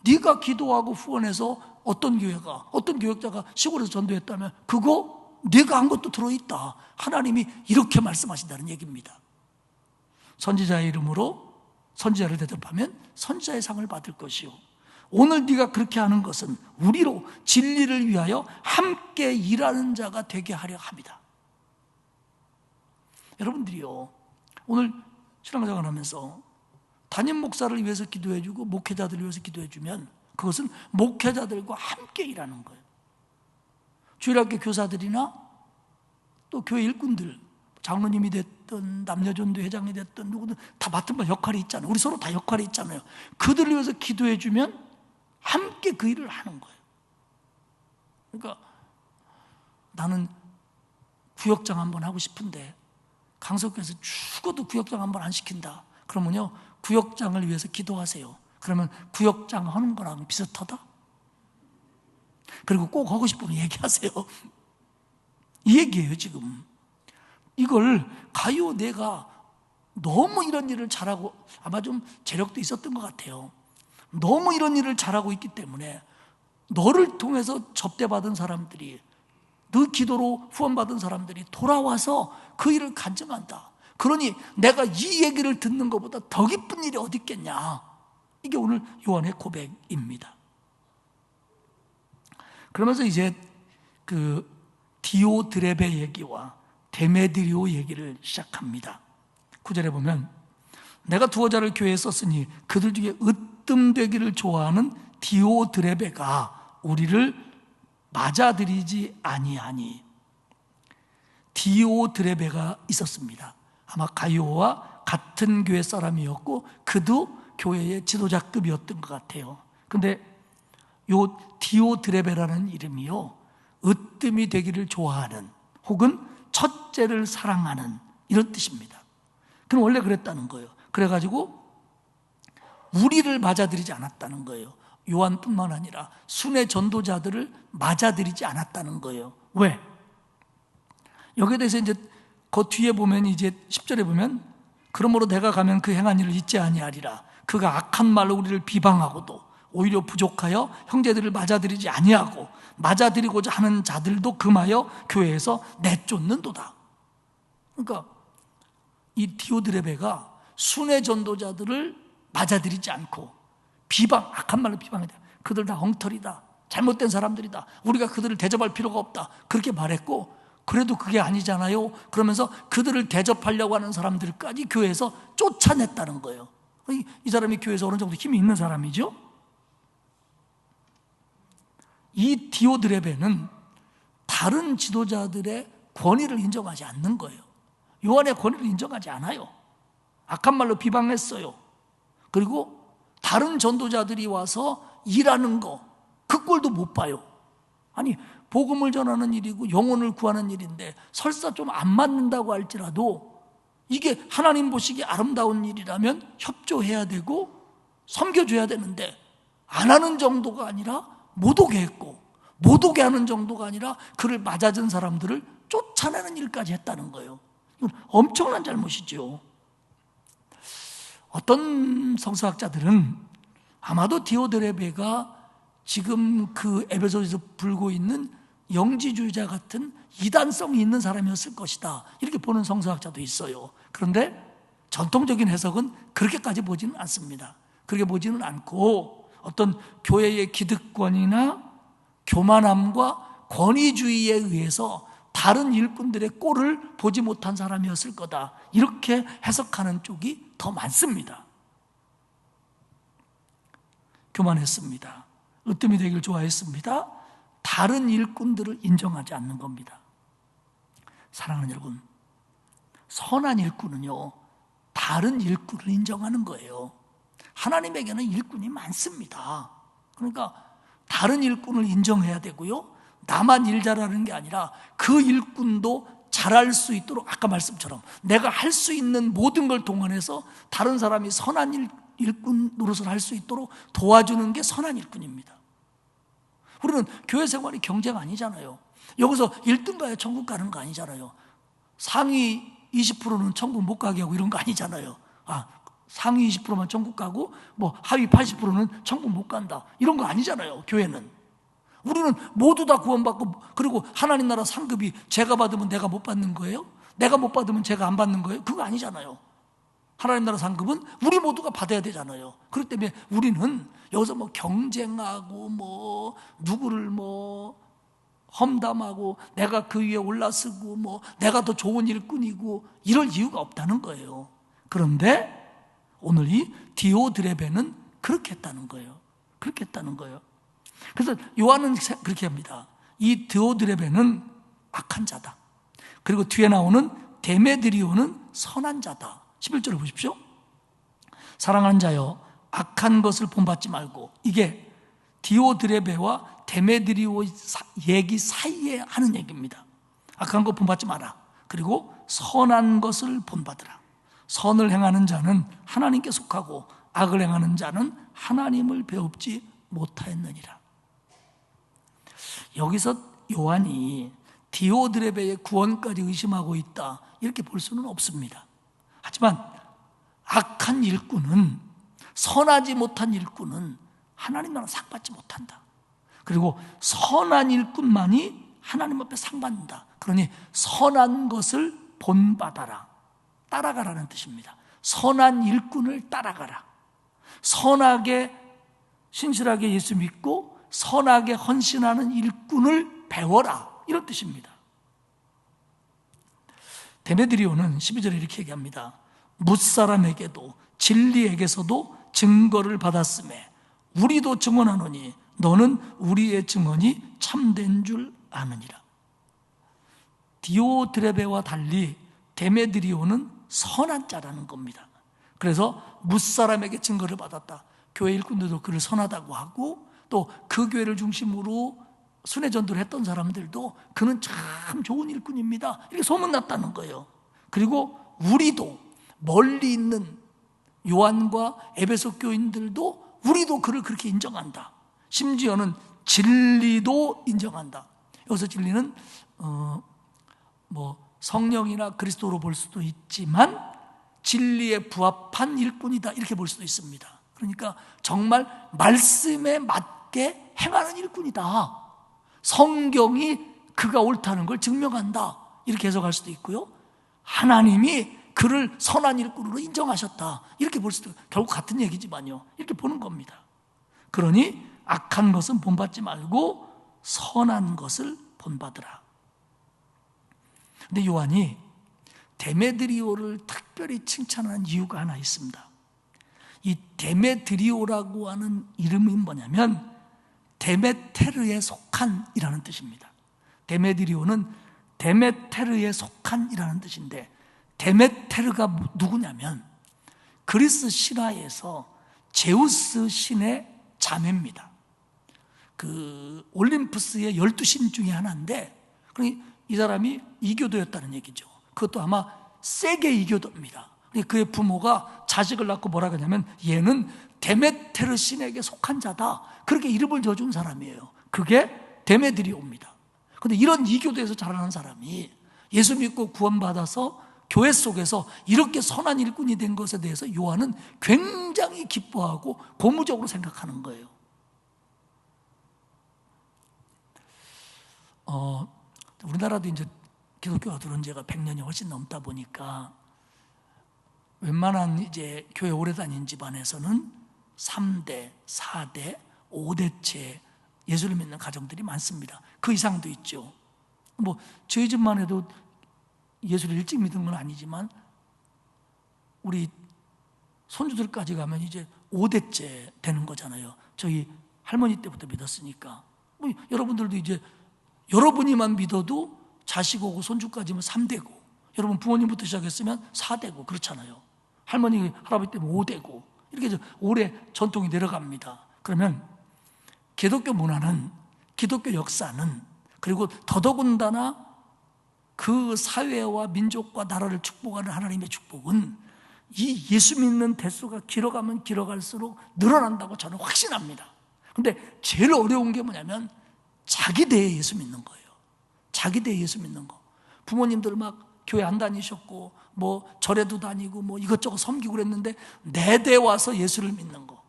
S1: 네가 기도하고 후원해서 어떤 교역자가 시골에서 전도했다면 그거 네가 한 것도 들어있다. 하나님이 이렇게 말씀하신다는 얘기입니다. 선지자의 이름으로 선지자를 대접하면 선지자의 상을 받을 것이요, 오늘 네가 그렇게 하는 것은 우리로 진리를 위하여 함께 일하는 자가 되게 하려 합니다. 여러분들이요, 오늘 신앙생활 하면서 담임 목사를 위해서 기도해주고 목회자들을 위해서 기도해주면 그것은 목회자들과 함께 일하는 거예요. 주일학교 교사들이나 또 교회 일꾼들, 장로님이 됐든 남녀전도 회장이 됐든 누구든 다 맡은 바 역할이 있잖아요. 우리 서로 다 역할이 있잖아요. 그들을 위해서 기도해주면 함께 그 일을 하는 거예요. 그러니까 나는 구역장 한번 하고 싶은데 강석교에서 죽어도 구역장 한번 안 시킨다. 그러면요, 구역장을 위해서 기도하세요. 그러면 구역장 하는 거랑 비슷하다? 그리고 꼭 하고 싶으면 얘기하세요. 이 얘기예요, 지금. 이걸 가요, 내가 너무 이런 일을 잘하고, 아마 좀 재력도 있었던 것 같아요. 너무 이런 일을 잘하고 있기 때문에 너를 통해서 접대받은 사람들이, 너 기도로 후원받은 사람들이 돌아와서 그 일을 간증한다. 그러니 내가 이 얘기를 듣는 것보다 더 기쁜 일이 어디 있겠냐. 이게 오늘 요한의 고백입니다. 그러면서 이제 그 디오드레베 얘기와 데메드리오 얘기를 시작합니다. 9절에 보면 내가 두어 자를 교회에 썼으니 그들 중에 으뜸되기를 좋아하는 디오드레베가 우리를 맞아들이지 아니하니. 디오드레베가 있었습니다. 아마 가이오와 같은 교회 사람이었고 그도 교회의 지도자급이었던 것 같아요. 근데 요 디오드레베라는 이름이요, 으뜸이 되기를 좋아하는 혹은 첫째를 사랑하는 이런 뜻입니다. 그럼 원래 그랬다는 거예요. 그래가지고 우리를 맞아들이지 않았다는 거예요. 요한뿐만 아니라 순회 전도자들을 맞아들이지 않았다는 거예요. 왜? 여기에 대해서 이제 그 뒤에 보면 이제 10절에 보면 그러므로 내가 가면 그 행한 일을 잊지 아니하리라. 그가 악한 말로 우리를 비방하고도 오히려 부족하여 형제들을 맞아들이지 아니하고 맞아들이고자 하는 자들도 금하여 교회에서 내쫓는도다. 그러니까 이 디오드레베가 순회 전도자들을 맞아들이지 않고 비방, 악한 말로 비방했다. 그들 다 엉터리다, 잘못된 사람들이다, 우리가 그들을 대접할 필요가 없다, 그렇게 말했고, 그래도 그게 아니잖아요. 그러면서 그들을 대접하려고 하는 사람들까지 교회에서 쫓아냈다는 거예요. 이 사람이 교회에서 어느 정도 힘이 있는 사람이죠. 이 디오드레베는 다른 지도자들의 권위를 인정하지 않는 거예요. 요한의 권위를 인정하지 않아요. 악한 말로 비방했어요. 그리고 다른 전도자들이 와서 일하는 거, 그 꼴도 못 봐요. 아니, 복음을 전하는 일이고 영혼을 구하는 일인데 설사 좀 안 맞는다고 할지라도 이게 하나님 보시기에 아름다운 일이라면 협조해야 되고 섬겨줘야 되는데, 안 하는 정도가 아니라 못 오게 했고, 못 오게 하는 정도가 아니라 그를 맞아준 사람들을 쫓아내는 일까지 했다는 거예요. 이건 엄청난 잘못이죠. 어떤 성서학자들은 아마도 디오드레베가 지금 그 에베소에서 불고 있는 영지주의자 같은 이단성이 있는 사람이었을 것이다, 이렇게 보는 성서학자도 있어요. 그런데 전통적인 해석은 그렇게까지 보지는 않습니다. 그렇게 보지는 않고 어떤 교회의 기득권이나 교만함과 권위주의에 의해서 다른 일꾼들의 꼴을 보지 못한 사람이었을 거다, 이렇게 해석하는 쪽이 더 많습니다. 교만했습니다. 으뜸이 되길 좋아했습니다. 다른 일꾼들을 인정하지 않는 겁니다. 사랑하는 여러분, 선한 일꾼은요, 다른 일꾼을 인정하는 거예요. 하나님에게는 일꾼이 많습니다. 그러니까 다른 일꾼을 인정해야 되고요, 나만 일 잘하는 게 아니라 그 일꾼도 잘할 수 있도록, 아까 말씀처럼 내가 할 수 있는 모든 걸 동원해서 다른 사람이 선한 일꾼 노릇을 할 수 있도록 도와주는 게 선한 일꾼입니다. 우리는 교회 생활이 경쟁 아니잖아요. 여기서 1등 가야 천국 가는 거 아니잖아요. 상위 20%는 천국 못 가게 하고 이런 거 아니잖아요. 상위 20%만 천국 가고 뭐 하위 80%는 천국 못 간다, 이런 거 아니잖아요. 교회는 우리는 모두 다 구원받고, 그리고 하나님 나라 상급이 제가 받으면 내가 못 받는 거예요? 내가 못 받으면 제가 안 받는 거예요? 그거 아니잖아요. 하나님 나라 상급은 우리 모두가 받아야 되잖아요. 그렇기 때문에 우리는 여기서 뭐 경쟁하고 뭐 누구를 뭐 험담하고 내가 그 위에 올라서고 뭐 내가 더 좋은 일꾼이고 이럴 이유가 없다는 거예요. 그런데 오늘 이 디오드레베는 그렇게 했다는 거예요. 그렇게 했다는 거예요. 그래서 요한은 그렇게 합니다. 이 디오드레베는 악한 자다. 그리고 뒤에 나오는 데메드리오는 선한 자다. 11절을 보십시오. 사랑하는 자여, 악한 것을 본받지 말고, 이게 디오드레베와 데메드리오 얘기 사이에 하는 얘기입니다. 악한 것 본받지 마라. 그리고 선한 것을 본받으라. 선을 행하는 자는 하나님께 속하고 악을 행하는 자는 하나님을 배웁지 못하였느니라. 여기서 요한이 디오드레베의 구원까지 의심하고 있다, 이렇게 볼 수는 없습니다. 하지만 악한 일꾼은, 선하지 못한 일꾼은 하나님 나라 상 받지 못한다. 그리고 선한 일꾼만이 하나님 앞에 상 받는다. 그러니 선한 것을 본받아라, 따라가라는 뜻입니다. 선한 일꾼을 따라가라. 선하게 신실하게 예수 믿고 선하게 헌신하는 일꾼을 배워라, 이런 뜻입니다. 데메드리오는 12절에 이렇게 얘기합니다. 뭇사람에게도 진리에게서도 증거를 받았음에 우리도 증언하노니 너는 우리의 증언이 참된 줄 아느니라. 디오드레베와 달리 데메드리오는 선한 자라는 겁니다. 그래서 뭇사람에게 증거를 받았다. 교회 일꾼들도 그를 선하다고 하고, 또 그 교회를 중심으로 순회전도를 했던 사람들도 그는 참 좋은 일꾼입니다, 이렇게 소문났다는 거예요. 그리고 우리도, 멀리 있는 요한과 에베소 교인들도 우리도 그를 그렇게 인정한다. 심지어는 진리도 인정한다. 여기서 진리는 뭐 성령이나 그리스도로 볼 수도 있지만 진리에 부합한 일꾼이다, 이렇게 볼 수도 있습니다. 그러니까 정말 말씀에 맞게 행하는 일꾼이다. 성경이 그가 옳다는 걸 증명한다, 이렇게 해석할 수도 있고요. 하나님이 그를 선한 일꾼으로 인정하셨다, 이렇게 볼 수도, 결국 같은 얘기지만요, 이렇게 보는 겁니다. 그러니 악한 것은 본받지 말고 선한 것을 본받으라. 근데 요한이 데메드리오를 특별히 칭찬하는 이유가 하나 있습니다. 이 데메드리오라고 하는 이름이 뭐냐면 데메테르에 속한이라는 뜻입니다. 데메드리오는 데메테르에 속한이라는 뜻인데, 데메테르가 누구냐면 그리스 신화에서 제우스 신의 자매입니다. 그 올림푸스의 12신 중에 하나인데, 이 사람이 이교도였다는 얘기죠. 그것도 아마 세게 이교도입니다. 그의 부모가 자식을 낳고 뭐라 그러냐면 얘는 데메테르 신에게 속한 자다, 그렇게 이름을 지어준 사람이에요. 그게 데메드리오입니다. 그런데 이런 이교도에서 자라난 사람이 예수 믿고 구원받아서 교회 속에서 이렇게 선한 일꾼이 된 것에 대해서 요한은 굉장히 기뻐하고 고무적으로 생각하는 거예요. 우리나라도 이제 기독교가 들어온 지가 100년이 훨씬 넘다 보니까 웬만한 이제 교회 오래 다닌 집안에서는 3대, 4대, 5대째 예수를 믿는 가정들이 많습니다. 그 이상도 있죠. 뭐 저희 집만 해도 예수를 일찍 믿은 건 아니지만 우리 손주들까지 가면 이제 5대째 되는 거잖아요. 저희 할머니 때부터 믿었으니까. 뭐 여러분들도 이제 여러분이만 믿어도 자식 오고 손주까지면 3대고, 여러분 부모님부터 시작했으면 4대고 그렇잖아요. 할머니, 할아버지 때문에 5대고, 이렇게 해서 오래 전통이 내려갑니다. 그러면 기독교 문화는, 기독교 역사는, 그리고 더더군다나 그 사회와 민족과 나라를 축복하는 하나님의 축복은 이 예수 믿는 대수가 길어가면 길어갈수록 늘어난다고 저는 확신합니다. 근데 제일 어려운 게 뭐냐면 자기 대에 예수 믿는 거예요. 자기 대에 예수 믿는 거. 부모님들 막 교회 안 다니셨고 뭐 절에도 다니고 뭐 이것저것 섬기고 그랬는데 내 대 와서 예수를 믿는 거.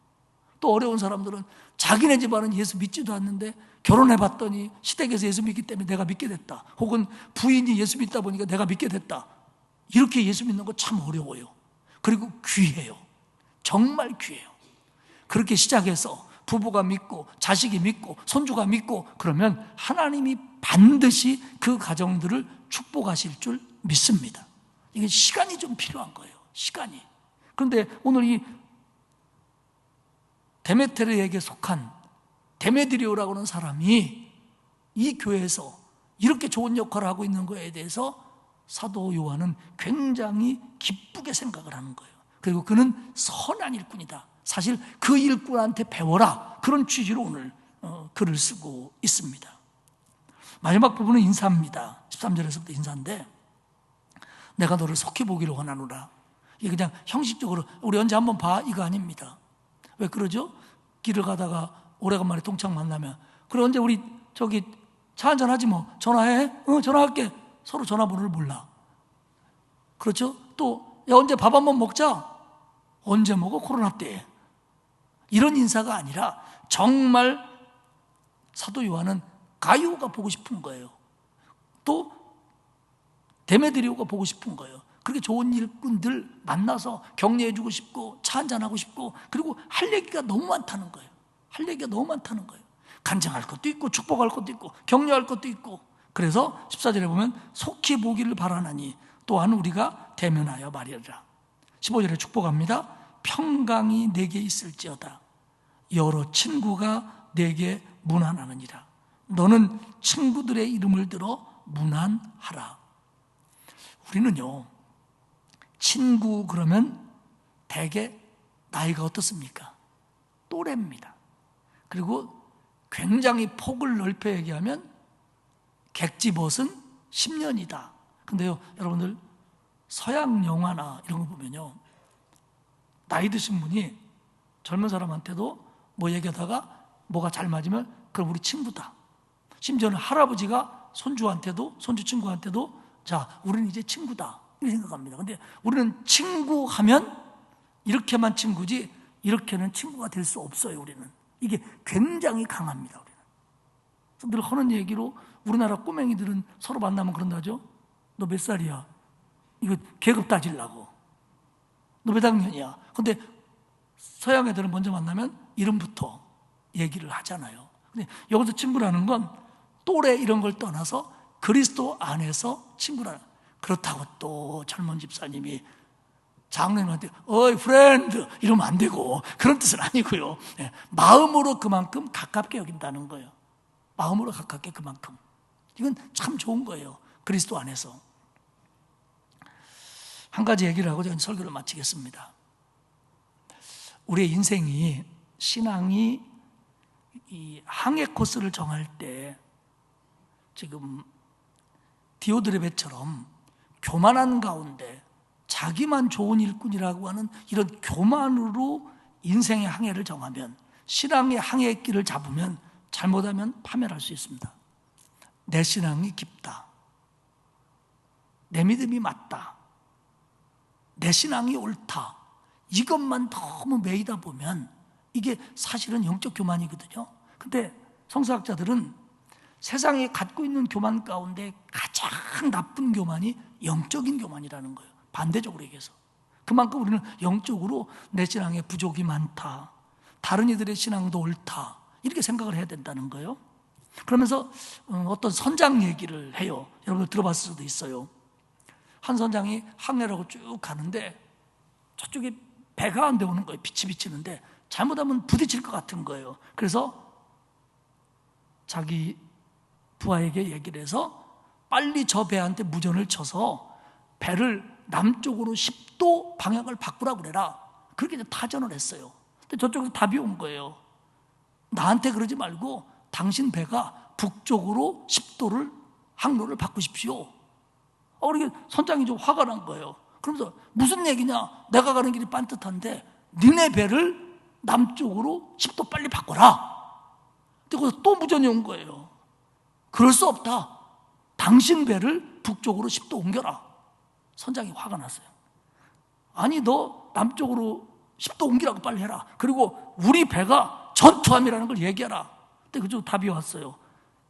S1: 또 어려운 사람들은 자기네 집안은 예수 믿지도 않는데 결혼해봤더니 시댁에서 예수 믿기 때문에 내가 믿게 됐다, 혹은 부인이 예수 믿다 보니까 내가 믿게 됐다, 이렇게 예수 믿는 거 참 어려워요. 그리고 귀해요. 정말 귀해요. 그렇게 시작해서 부부가 믿고 자식이 믿고 손주가 믿고 그러면 하나님이 반드시 그 가정들을 축복하실 줄 믿습니다. 이게 시간이 좀 필요한 거예요. 시간이. 그런데 오늘 이 데메트리에게 속한 데메드리오라고 하는 사람이 이 교회에서 이렇게 좋은 역할을 하고 있는 거에 대해서 사도 요한은 굉장히 기쁘게 생각을 하는 거예요. 그리고 그는 선한 일꾼이다. 사실 그 일꾼한테 배워라. 그런 취지로 오늘 글을 쓰고 있습니다. 마지막 부분은 인사입니다. 13절에서부터 인사인데, 내가 너를 속히 보기를 원하노라. 이게 그냥 형식적으로 우리 언제 한번 봐 이거 아닙니다. 왜 그러죠? 길을 가다가 오래간만에 동창 만나면 그래 언제 우리 저기 차 한잔 하지 뭐. 전화해? 전화할게. 서로 전화번호를 몰라. 그렇죠? 또 야 언제 밥 한번 먹자. 언제 먹어? 코로나 때. 이런 인사가 아니라 정말 사도 요한은 가이오가 보고 싶은 거예요. 또 데메드리오가 보고 싶은 거예요. 그렇게 좋은 일꾼들 만나서 격려해주고 싶고 차 한잔하고 싶고, 그리고 할 얘기가 너무 많다는 거예요. 할 얘기가 너무 많다는 거예요. 간증할 것도 있고 축복할 것도 있고 격려할 것도 있고. 그래서 14절에 보면 속히 보기를 바라나니 또한 우리가 대면하여 말이라. 15절에 축복합니다. 평강이 내게 있을지어다. 여러 친구가 내게 문안하느니라. 너는 친구들의 이름을 들어 문안하라. 우리는요, 친구 그러면 대개 나이가 어떻습니까? 또래입니다. 그리고 굉장히 폭을 넓혀 얘기하면 객지벗은 10년이다. 근데요, 여러분들 서양 영화나 이런 거 보면요, 나이 드신 분이 젊은 사람한테도 뭐 얘기하다가 뭐가 잘 맞으면 그럼 우리 친구다. 심지어는 할아버지가 손주한테도, 손주 친구한테도 자, 우리는 이제 친구다 이렇게 생각합니다. 근데 우리는 친구 하면 이렇게만 친구지 이렇게는 친구가 될 수 없어요. 우리는 이게 굉장히 강합니다. 우리는 늘 하는 얘기로 우리나라 꼬맹이들은 서로 만나면 그런다죠. 너 몇 살이야? 이거 계급 따지려고. 너 몇 학년이야? 근데 서양 애들은 먼저 만나면 이름부터 얘기를 하잖아요. 근데 여기서 친구라는 건 또래 이런 걸 떠나서 그리스도 안에서 친구라는. 그렇다고 또 젊은 집사님이 장로님한테 어이 프렌드 이러면 안 되고 그런 뜻은 아니고요. 마음으로 그만큼 가깝게 여긴다는 거예요. 마음으로 가깝게 그만큼. 이건 참 좋은 거예요. 그리스도 안에서. 한 가지 얘기를 하고 저는 설교를 마치겠습니다. 우리의 인생이, 신앙이 이 항해 코스를 정할 때 지금 디오드레베처럼 교만한 가운데 자기만 좋은 일꾼이라고 하는 이런 교만으로 인생의 항해를 정하면, 신앙의 항해의 길을 잡으면 잘못하면 파멸할 수 있습니다. 내 신앙이 깊다, 내 믿음이 맞다, 내 신앙이 옳다, 이것만 너무 매이다 보면 이게 사실은 영적 교만이거든요. 근데 성서학자들은 세상에 갖고 있는 교만 가운데 가장 나쁜 교만이 영적인 교만이라는 거예요. 반대적으로 얘기해서. 그만큼 우리는 영적으로 내 신앙에 부족이 많다, 다른 이들의 신앙도 옳다, 이렇게 생각을 해야 된다는 거예요. 그러면서 어떤 선장 얘기를 해요. 여러분들 들어봤을 수도 있어요. 한 선장이 항해라고 쭉 가는데 저쪽에 배가 안 되오는 거예요. 빛이 비치는데 잘못하면 부딪힐 것 같은 거예요. 그래서 자기 부하에게 얘기를 해서 빨리 저 배한테 무전을 쳐서 배를 남쪽으로 10도 방향을 바꾸라고 그래라. 그렇게 이제 타전을 했어요. 근데 저쪽에서 답이 온 거예요. 나한테 그러지 말고 당신 배가 북쪽으로 10도를 항로를 바꾸십시오. 그러니까 선장이 좀 화가 난 거예요. 그러면서 무슨 얘기냐? 내가 가는 길이 빤듯한데 니네 배를 남쪽으로 10도 빨리 바꿔라. 근데 거기서 또 무전이 온 거예요. 그럴 수 없다. 당신 배를 북쪽으로 10도 옮겨라. 선장이 화가 났어요. 아니 너 남쪽으로 10도 옮기라고 빨리 해라. 그리고 우리 배가 전투함이라는 걸 얘기하라. 근데 그쪽 답이 왔어요.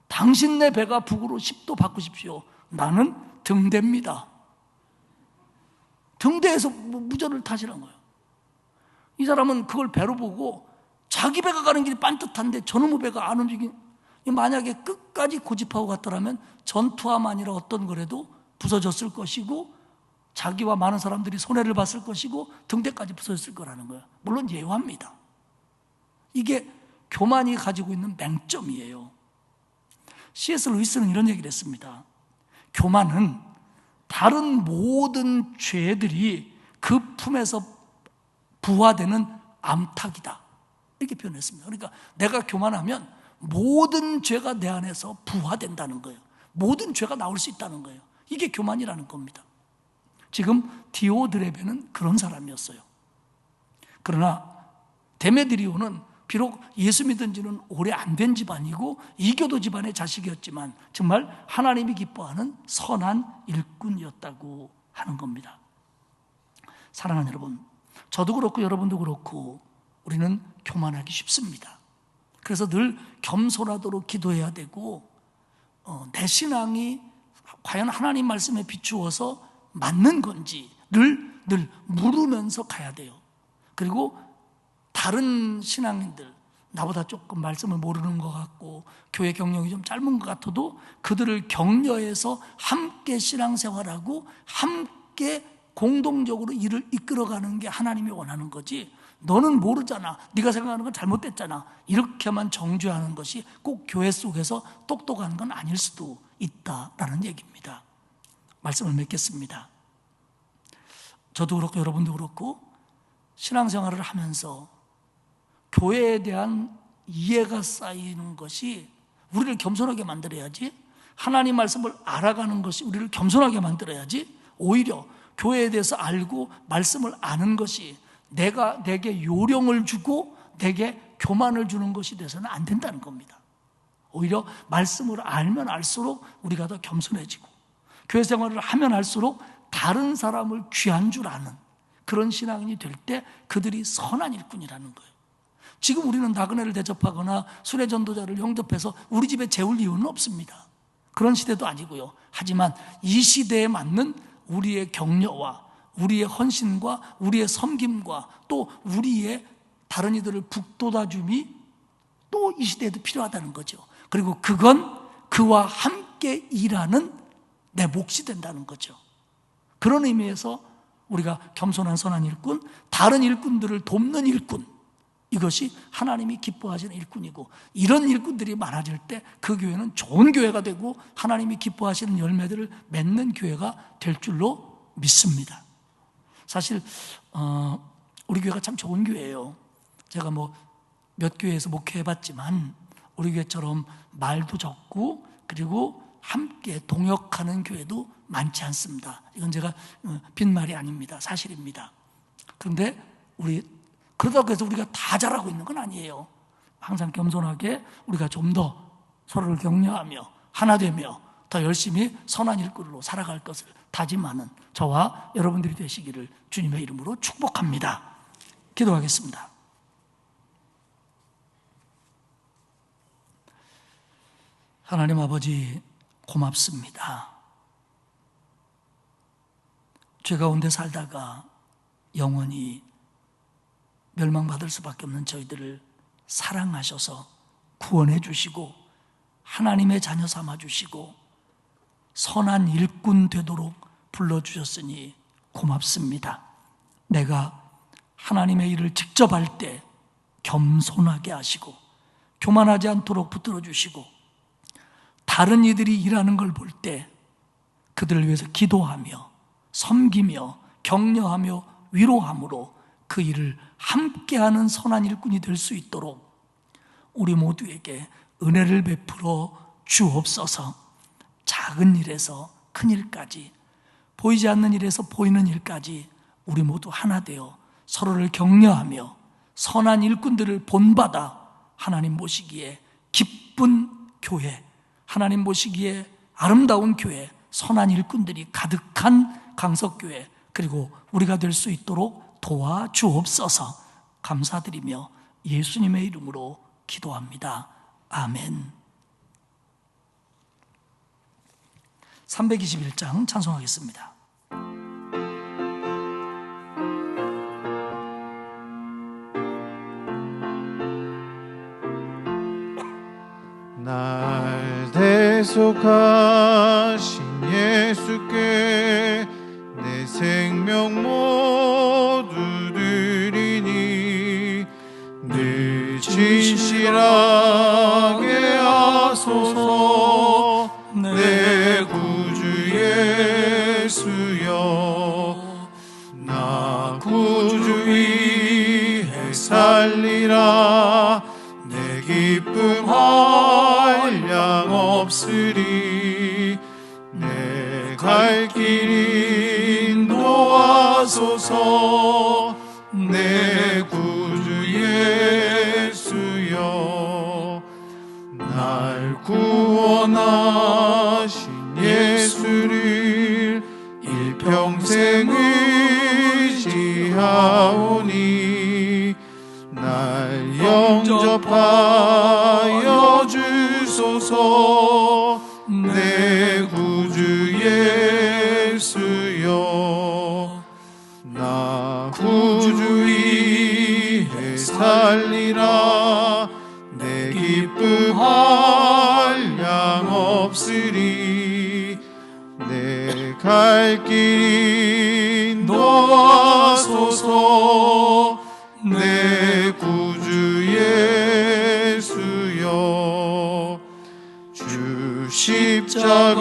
S1: 당신네 배가 북으로 10도 바꾸십시오. 나는 등대입니다. 등대에서 무전을 타시는 거예요. 이 사람은 그걸 배로 보고 자기 배가 가는 길이 빤듯한데 저놈의 배가 안 움직인, 만약에 끝까지 고집하고 갔더라면 전투함 아니라 어떤 거라도 부서졌을 것이고 자기와 많은 사람들이 손해를 봤을 것이고 등대까지 부서졌을 거라는 거예요. 물론 예화입니다. 이게 교만이 가지고 있는 맹점이에요. C.S. 루이스는 이런 얘기를 했습니다. 교만은 다른 모든 죄들이 그 품에서 부화되는 암탉이다, 이렇게 표현했습니다. 그러니까 내가 교만하면 모든 죄가 내 안에서 부화된다는 거예요. 모든 죄가 나올 수 있다는 거예요. 이게 교만이라는 겁니다. 지금 디오드레베는 그런 사람이었어요. 그러나 데메드리오는 비록 예수 믿은 지는 오래 안 된 집안이고 이교도 집안의 자식이었지만 정말 하나님이 기뻐하는 선한 일꾼이었다고 하는 겁니다. 사랑하는 여러분, 저도 그렇고 여러분도 그렇고 우리는 교만하기 쉽습니다. 그래서 늘 겸손하도록 기도해야 되고 내 신앙이 과연 하나님 말씀에 비추어서 맞는 건지 늘 물으면서 가야 돼요. 그리고 다른 신앙인들, 나보다 조금 말씀을 모르는 것 같고 교회 경력이 좀 짧은 것 같아도 그들을 격려해서 함께 신앙생활하고 함께 공동적으로 일을 이끌어가는 게 하나님이 원하는 거지, 너는 모르잖아, 네가 생각하는 건 잘못됐잖아, 이렇게만 정죄하는 것이 꼭 교회 속에서 똑똑한 건 아닐 수도 있다라는 얘기입니다. 말씀을 맺겠습니다. 저도 그렇고 여러분도 그렇고 신앙생활을 하면서 교회에 대한 이해가 쌓이는 것이 우리를 겸손하게 만들어야지, 하나님 말씀을 알아가는 것이 우리를 겸손하게 만들어야지, 오히려 교회에 대해서 알고 말씀을 아는 것이 내게 요령을 주고 내게 교만을 주는 것이 돼서는 안 된다는 겁니다. 오히려 말씀을 알면 알수록 우리가 더 겸손해지고 교회 생활을 하면 할수록 다른 사람을 귀한 줄 아는 그런 신앙인이 될 때 그들이 선한 일꾼이라는 거예요. 지금 우리는 나그네를 대접하거나 순회 전도자를 영접해서 우리 집에 재울 이유는 없습니다. 그런 시대도 아니고요. 하지만 이 시대에 맞는 우리의 격려와 우리의 헌신과 우리의 섬김과 또 우리의 다른 이들을 북돋아줌이 또 이 시대에도 필요하다는 거죠. 그리고 그건 그와 함께 일하는 내 몫이 된다는 거죠. 그런 의미에서 우리가 겸손한 선한 일꾼, 다른 일꾼들을 돕는 일꾼, 이것이 하나님이 기뻐하시는 일꾼이고, 이런 일꾼들이 많아질 때 그 교회는 좋은 교회가 되고 하나님이 기뻐하시는 열매들을 맺는 교회가 될 줄로 믿습니다. 사실 우리 교회가 참 좋은 교회예요. 제가 몇 교회에서 목회해봤지만 우리 교회처럼 말도 적고 그리고 함께 동역하는 교회도 많지 않습니다. 이건 제가 빈말이 아닙니다. 사실입니다. 그런데 그러다고 해서 우리가 다 잘하고 있는 건 아니에요. 항상 겸손하게 우리가 좀 더 서로를 격려하며 하나 되며 더 열심히 선한 일꾼으로 살아갈 것을 다짐하는 저와 여러분들이 되시기를 주님의 이름으로 축복합니다. 기도하겠습니다. 하나님 아버지, 고맙습니다. 죄 가운데 살다가 영원히 멸망받을 수밖에 없는 저희들을 사랑하셔서 구원해 주시고 하나님의 자녀 삼아 주시고 선한 일꾼 되도록 불러주셨으니 고맙습니다. 내가 하나님의 일을 직접 할 때 겸손하게 하시고 교만하지 않도록 붙들어 주시고 다른 이들이 일하는 걸 볼 때 그들을 위해서 기도하며 섬기며 격려하며 위로함으로 그 일을 함께하는 선한 일꾼이 될 수 있도록 우리 모두에게 은혜를 베풀어 주옵소서. 작은 일에서 큰 일까지, 보이지 않는 일에서 보이는 일까지 우리 모두 하나 되어 서로를 격려하며 선한 일꾼들을 본받아 하나님 보시기에 기쁜 교회, 하나님 보시기에 아름다운 교회, 선한 일꾼들이 가득한 강석교회, 그리고 우리가 될 수 있도록 도와주옵소서. 감사드리며 예수님의 이름으로 기도합니다. 아멘. 321장 찬송하겠습니다.
S2: 계속하신 예수께 내 생명 모두 드리니 늘 진실하게 하소서. 내 구주 예수여, 나 구주 위해 살리라. 내 기쁨 한량 없으리. 내 갈 길 인도하소서. 내 구주 예수여, 날 구원하신 예수를 일평생 의지하오니 날 영접하여 주소서. 내 구주 예수여, 나 구주 위해 살리라. 내 기쁨 한량 없으리. 내 갈 길 인도하소서. 내 구주 예수여, 주 십자가에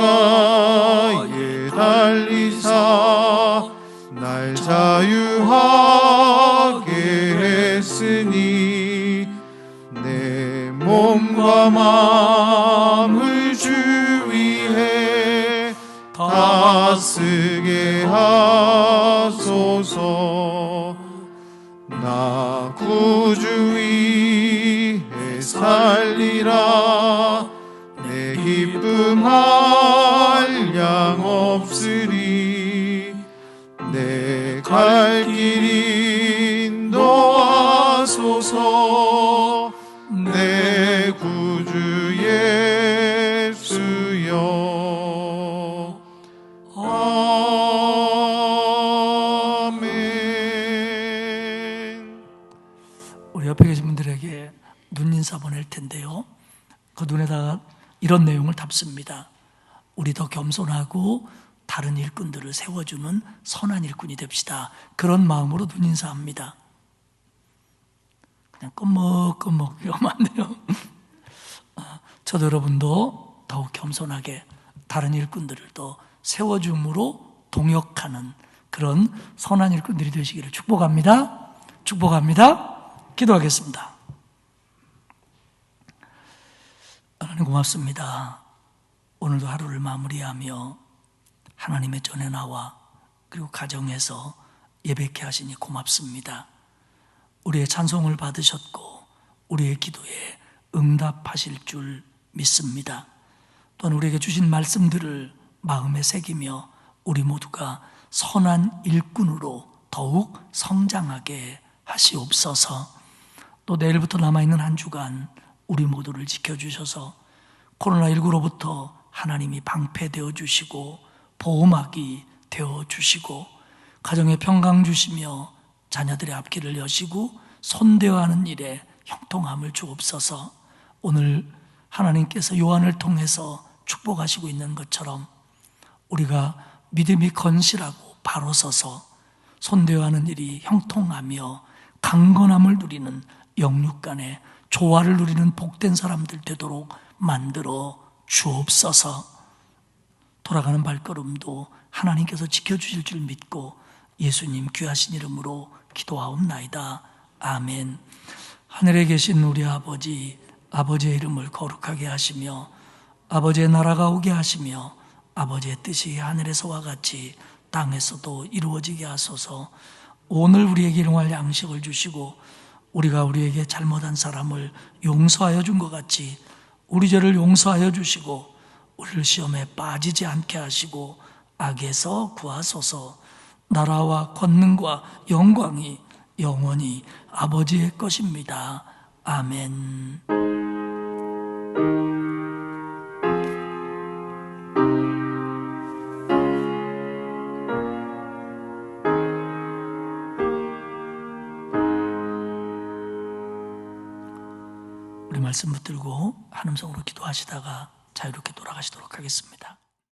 S2: 달리사 날 자유하게 했으니 내 몸과 마음을 주 위해 다쓰게 하소서. 나 구주 위해 살리라. 내 기쁨 한량 없으리. 내 갈 길 인도하소서. 내 구주 예수여. 아멘.
S1: 우리 옆에 계신 분들에게 눈인사 보낼 텐데요, 그 눈에다가 이런 내용을 담습니다. 우리 더 겸손하고 다른 일꾼들을 세워주는 선한 일꾼이 됩시다. 그런 마음으로 눈인사합니다. 그냥 껌먹껌먹 이러면 안 돼요. 저도 여러분도 더욱 겸손하게 다른 일꾼들을 더 세워줌으로 동역하는 그런 선한 일꾼들이 되시기를 축복합니다. 축복합니다. 기도하겠습니다. 하나님 고맙습니다. 오늘도 하루를 마무리하며 하나님의 전에 나와 그리고 가정에서 예배케 하시니 고맙습니다. 우리의 찬송을 받으셨고 우리의 기도에 응답하실 줄 믿습니다. 또한 우리에게 주신 말씀들을 마음에 새기며 우리 모두가 선한 일꾼으로 더욱 성장하게 하시옵소서. 또 내일부터 남아있는 한 주간 우리 모두를 지켜주셔서 코로나19로부터 하나님이 방패되어 주시고 보호막이 되어 주시고 가정에 평강 주시며 자녀들의 앞길을 여시고 손대어하는 일에 형통함을 주옵소서. 오늘 하나님께서 요한을 통해서 축복하시고 있는 것처럼 우리가 믿음이 건실하고 바로 서서 손대어하는 일이 형통하며 강건함을 누리는 영육 간의 조화를 누리는 복된 사람들 되도록 만들어 주옵소서. 돌아가는 발걸음도 하나님께서 지켜주실 줄 믿고 예수님 귀하신 이름으로 기도하옵나이다. 아멘. 하늘에 계신 우리 아버지, 아버지의 이름을 거룩하게 하시며 아버지의 나라가 오게 하시며 아버지의 뜻이 하늘에서와 같이 땅에서도 이루어지게 하소서. 오늘 우리에게 일용할 양식을 주시고 우리가 우리에게 잘못한 사람을 용서하여 준 것 같이 우리 죄를 용서하여 주시고 우리를 시험에 빠지지 않게 하시고 악에서 구하소서. 나라와 권능과 영광이 영원히 아버지의 것입니다. 아멘. 우리 말씀 붙들고 한 음성으로 기도하시다가 자유롭게 돌아가시도록 하겠습니다.